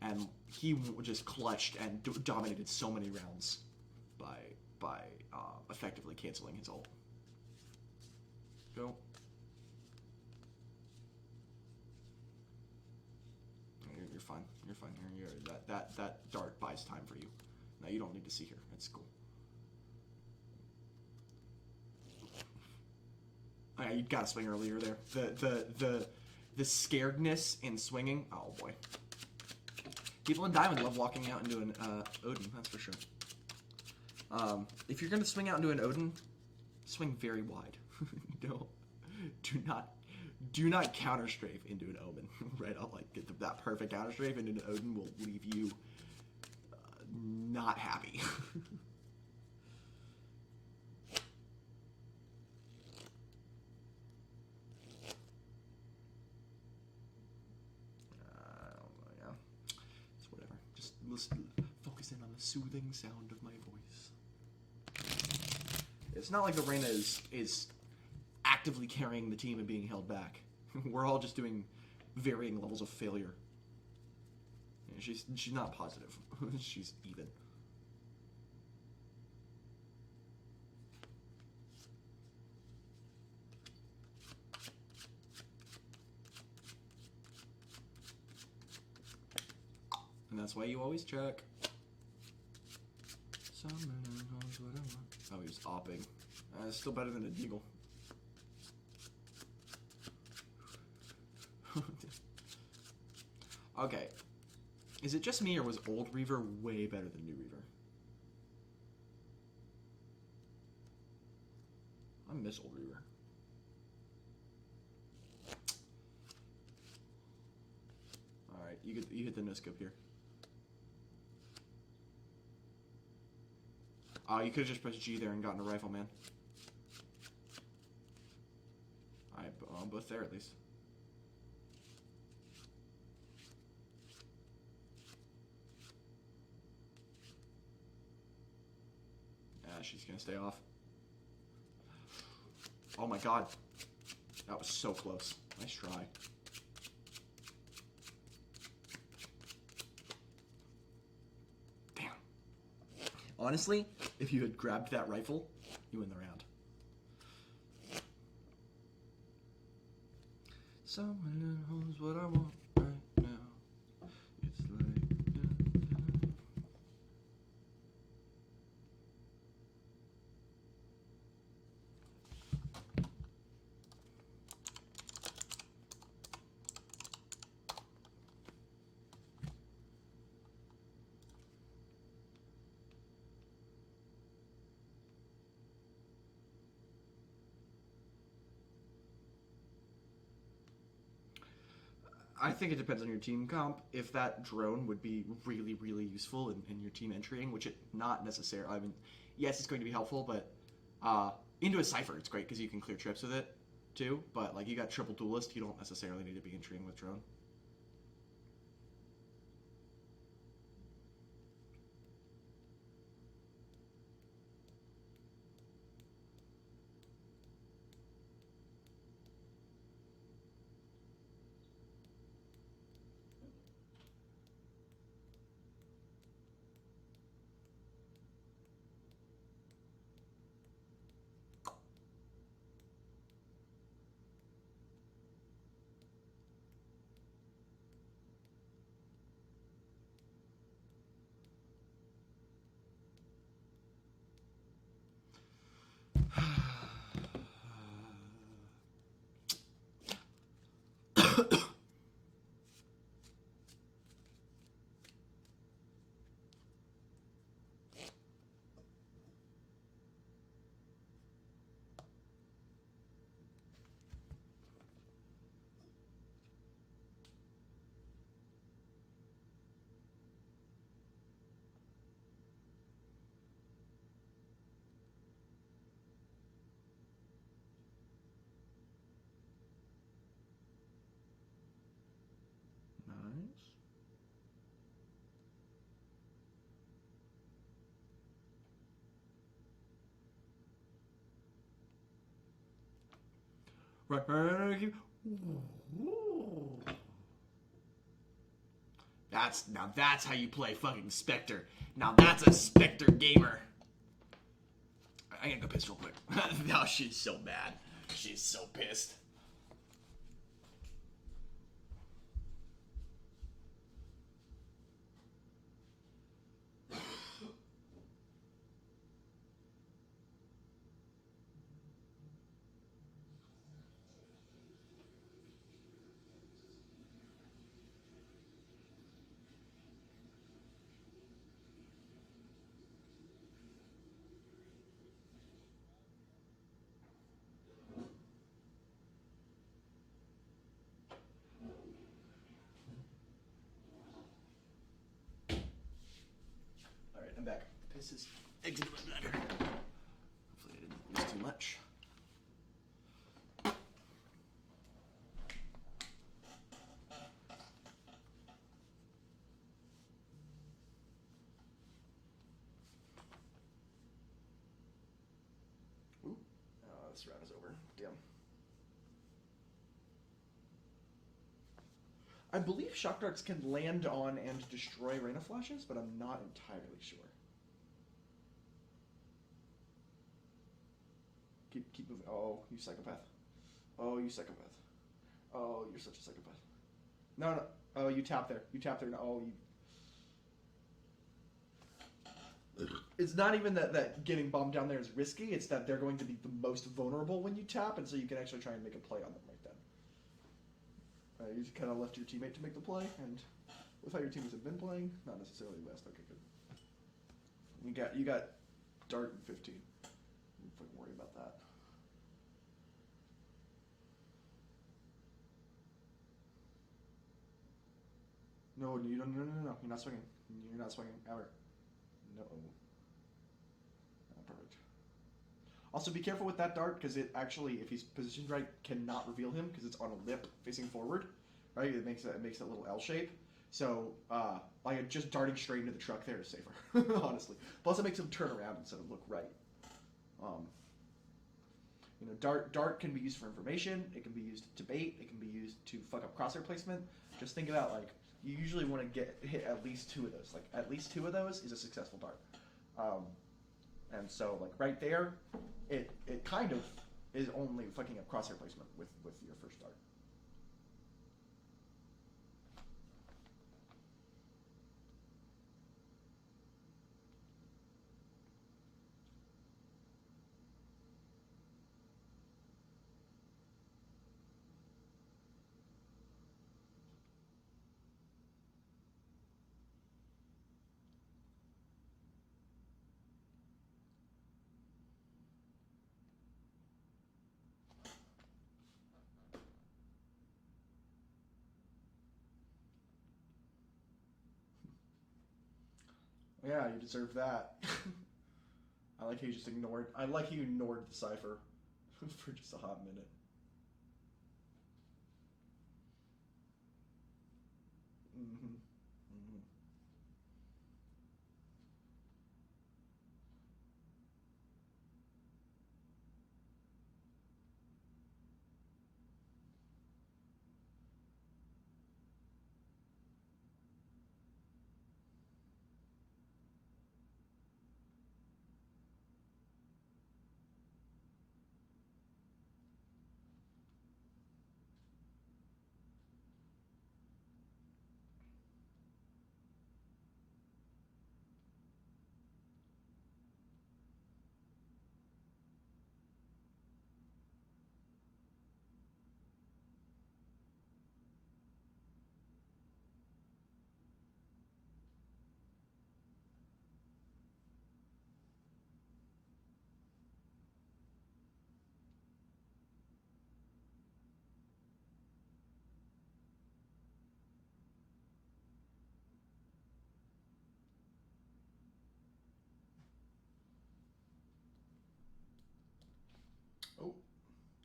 and he just clutched and dominated so many rounds by effectively canceling his ult. Go. You're fine. You're fine. That dart buys time for you. Now you don't need to see here. That's cool. Oh, yeah, you gotta swing earlier there. The scaredness in swinging. Oh boy. People in Diamond love walking out into an Odin. That's for sure. If you're gonna swing out into an Odin, swing very wide. Do not counter strafe into an Omen. Right? I'll like get that perfect counter strafe into an Odin will leave you not happy. Focus in on the soothing sound of my voice. It's not like the Reyna is actively carrying the team and being held back. We're all just doing varying levels of failure. Yeah, she's not positive. She's even. And that's why you always check. Oh, he was opping. It's still better than a deagle. Okay. Is it just me or was old Reaver way better than new Reaver? I miss old Reaver. Alright, you hit the no scope here. Oh, you could have just pressed G there and gotten a rifle, man. Alright, both there at least. Yeah, she's gonna stay off. Oh my god. That was so close. Nice try. Damn. Honestly, if you had grabbed that rifle, you win the round. Someone knows what I want right now. It's like I think it depends on your team comp. If that drone would be really, really useful in your team entering, which it not necessarily. I mean, yes, it's going to be helpful, but into a Cypher, it's great because you can clear trips with it too. But like you got triple duelist, you don't necessarily need to be entering with drone. Nice. Right. Ooh. That's how you play fucking Spectre. Now that's a Spectre gamer. I gotta go piss real quick. No, she's so mad. She's so pissed. Alright, I'm back. Piss is exiting my bladder. Hopefully I didn't lose too much. Ooh. Oh, this round is over. Damn. I believe shock darts can land on and destroy Raina flashes, but I'm not entirely sure. Keep moving. Oh, you psychopath. Oh, you psychopath. Oh, you're such a psychopath. No. Oh, you tap there. You tap there. No, oh, you... It's not even that getting bombed down there is risky. It's that they're going to be the most vulnerable when you tap, and so you can actually try and make a play on them right then. You just kind of left your teammate to make the play, and with how your teammates have been playing, not necessarily the best. Okay, good. You got dart in 15. Don't fucking worry about that. No, you don't. No. You're not swinging. You're not swinging ever. No. Perfect. Also, be careful with that dart because it actually, if he's positioned right, cannot reveal him because it's on a lip facing forward. Right? It makes that little L shape. So, like just darting straight into the truck there is safer, honestly. Plus, it makes him turn around instead of look right. Dart can be used for information. It can be used to bait. It can be used to fuck up crosshair placement. Just think about like you usually want to hit at least 2 of those. Like at least 2 of those is a successful dart. And so like right there, it kind of is only fucking up crosshair placement with your first dart. Yeah, you deserve that. I like how you just ignored. I like how you ignored the cipher for just a hot minute. Mm-hmm. Mm-hmm.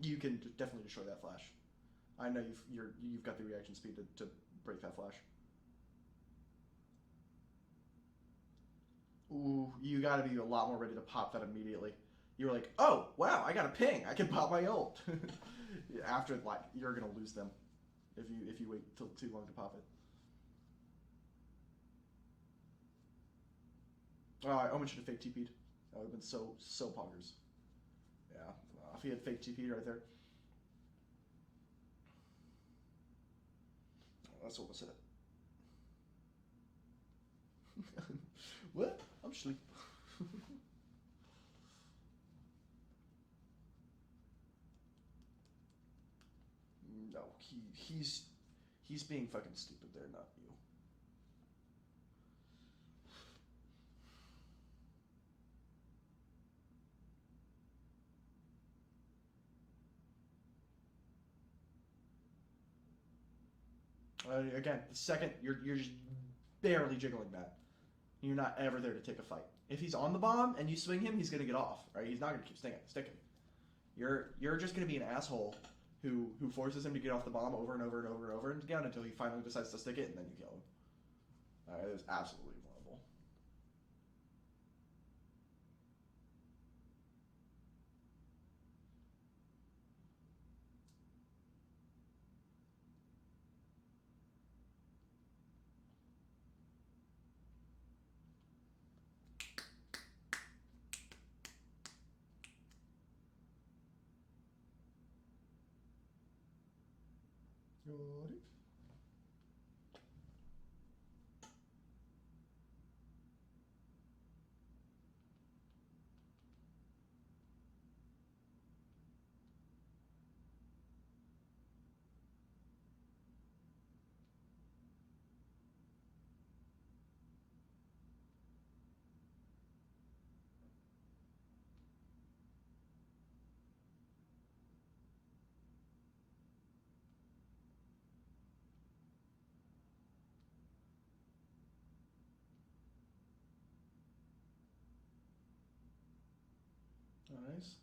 You can definitely destroy that flash. I know you've got the reaction speed to break that flash. Ooh, you got to be a lot more ready to pop that immediately. You're like, oh wow, I got a ping. I can pop my ult. After like you're gonna lose them if you wait till too long to pop it. Oh, I almost should have fake TP'd. That would have been so poggers. Yeah, if he had fake TP right there. Oh, that's what was it. What? I'm asleep. No, he's being fucking stupid there, not you. Again, the second you're just barely jiggling that. You're not ever there to take a fight. If he's on the bomb and you swing him, he's gonna get off, right? He's not gonna keep sticking. You're just gonna be an asshole who forces him to get off the bomb over and over and over and over again until he finally decides to stick it, and then you kill him. It was absolutely vulnerable. Got it. Nice.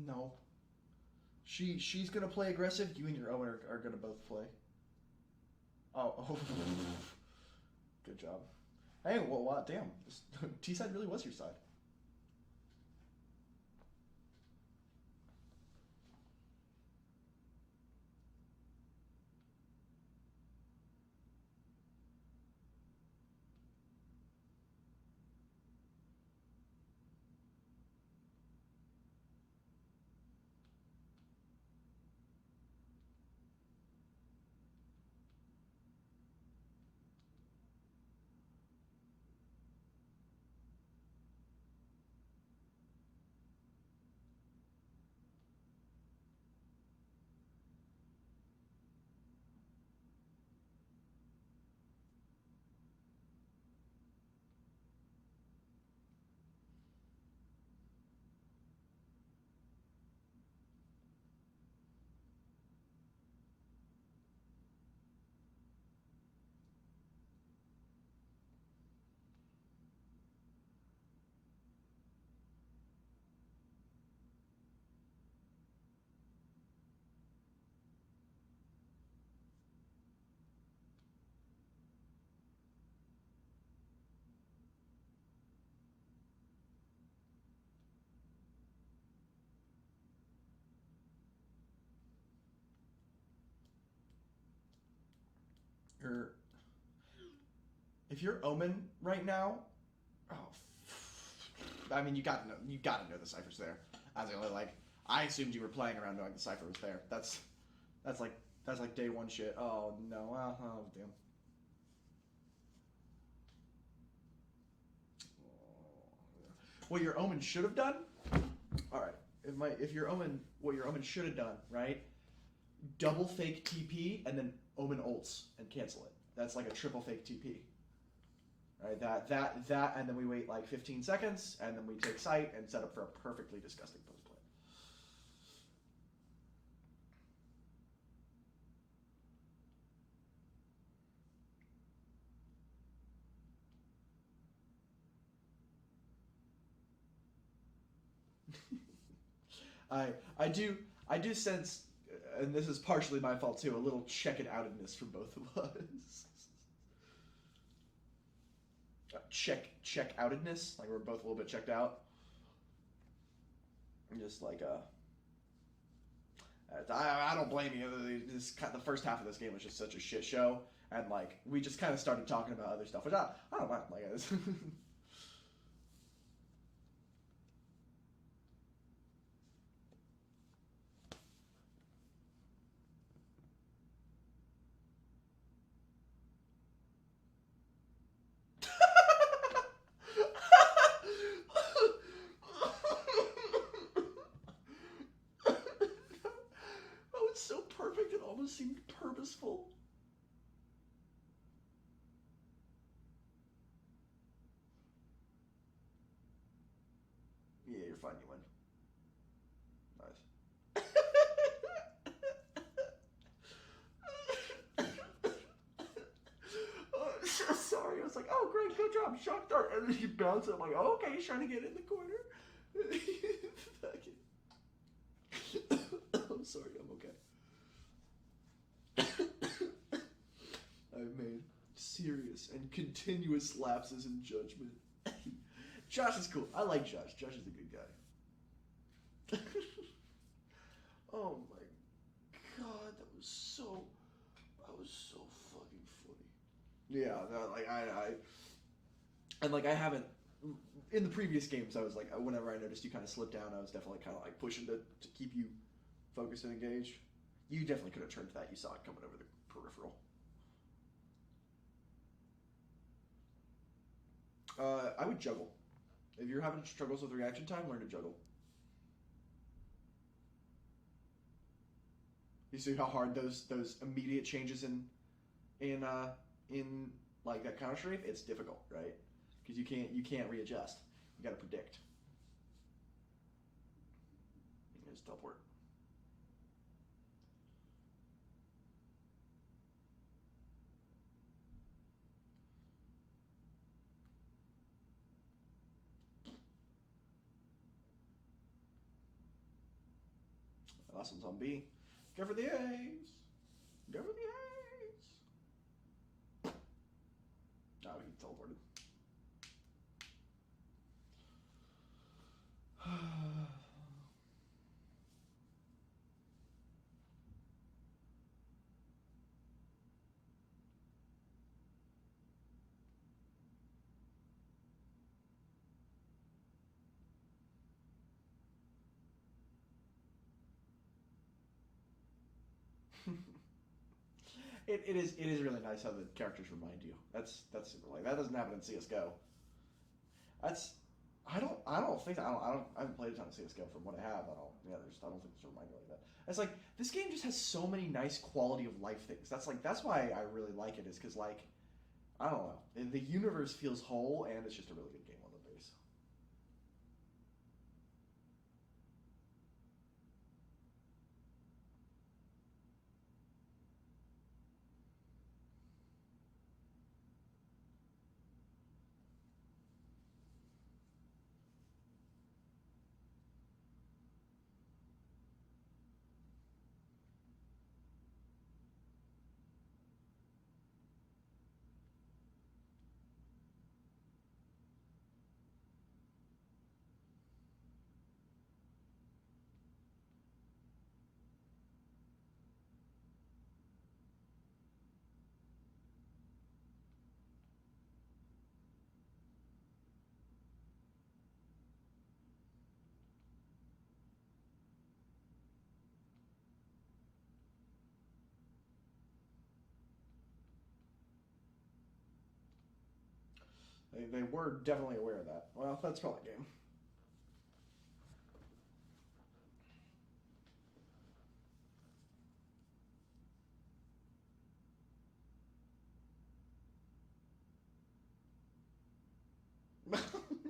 No. She's gonna play aggressive. You and your Owen are gonna both play. Oh. Good job. Hey, well, wow, damn. T side really was your side. you're Omen right now, oh, I mean, you gotta know the cipher's there. As in, like, I assumed you were playing around knowing the cipher was there. That's like day one shit. Oh no, oh damn. What your Omen should have done? All right, if your Omen, what your Omen should have done, right? Double fake TP and then Omen ults and cancel it. That's like a triple fake TP. Right, that, and then we wait like 15 seconds, and then we take sight and set up for a perfectly disgusting post play. I do sense, and this is partially my fault too, a little check it outedness from both of us. Check outedness, like we're both a little bit checked out. I'm just like I don't blame you. The first half of this game was just such a shit show, and like we just kind of started talking about other stuff, which I don't mind. Like so perfect, it almost seemed purposeful. Yeah, you're fine, you win. Nice. Oh, I'm so sorry. I was like, oh, great, good job, shock dart. And then you bounce it. I'm like, oh, okay, he's trying to get in the corner. I'm sorry, I'm okay. I've made serious and continuous lapses in judgment. Josh is cool. I like Josh. Josh is a good guy. Oh my god, that was so fucking funny. Yeah, I haven't in the previous games. I was like, whenever I noticed you kind of slipped down, I was definitely kind of like pushing to keep you focused and engaged. You definitely could have turned to that. You saw it coming over the peripheral. I would juggle. If you're having struggles with reaction time, learn to juggle. You see how hard those immediate changes in like that counter strafe? It's difficult, right? Because you can't readjust. You got to predict. There's teleport. Last one's on B. Go for the A's. Go for the A's. Oh, he teleported. It is really nice how the characters remind you. That's super, like that doesn't happen in CS:GO. I haven't played a ton of CS:GO. From what I have, I don't think it's a reminder like that. It's like this game just has so many nice quality of life things. That's why I really like it, is because like I don't know, the universe feels whole, and it's just a really good game on the base. They were definitely aware of that. Well, that's probably a game.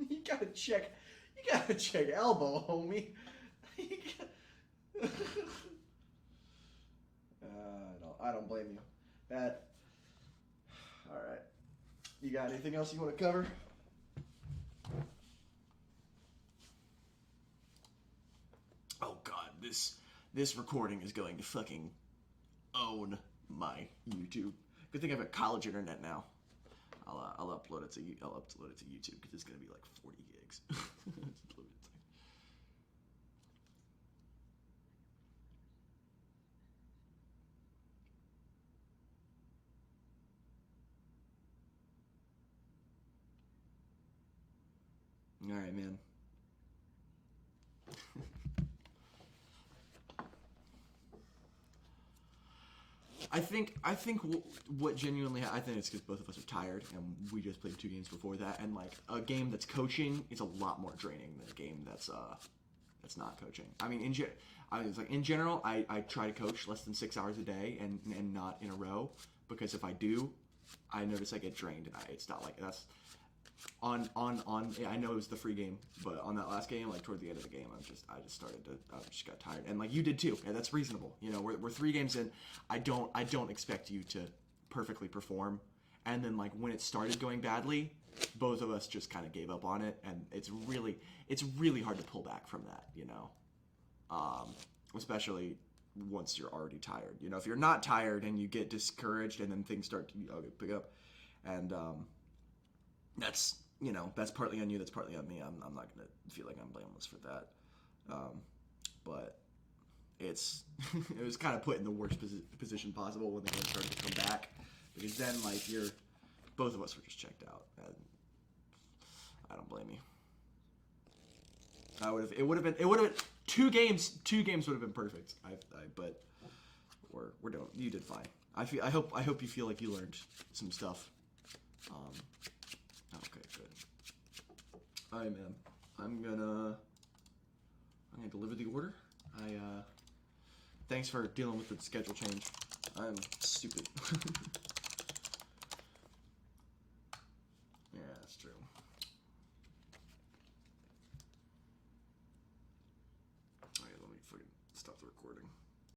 You gotta check. You gotta check elbow, homie. I don't blame you. That. All right. You got anything else you want to cover? Oh God, this recording is going to fucking own my YouTube. Good thing I have a college internet now. I'll upload it to YouTube because it's gonna be like 40 gigs. All right, man. I think what genuinely I think it's because both of us are tired and we just played 2 games before that, and like a game that's coaching is a lot more draining than a game that's not coaching. I mean, in general, I try to coach less than 6 hours a day and not in a row, because if I do, I notice I get drained, and it's not like that's. Yeah, I know it was the free game, but on that last game, like toward the end of the game, I just got tired, and like you did too, and that's reasonable. You know, we're 3 games in. I don't expect you to perfectly perform, and then like when it started going badly, both of us just kind of gave up on it, and it's really hard to pull back from that, you know, especially once you're already tired. You know, if you're not tired and you get discouraged, and then things start to pick up, and that's, you know, that's partly on you, that's partly on me. I'm not gonna feel like I'm blameless for that, but it's it was kind of put in the worst position possible when the game started to come back, because then like both of us were just checked out, and I don't blame you. It would have been 2 games would have been perfect. But we're doing. You did fine. I hope you feel like you learned some stuff. Okay, good. All right, man. I'm gonna deliver the order. Thanks for dealing with the schedule change. I'm stupid. Yeah, that's true. All right, let me fucking stop the recording.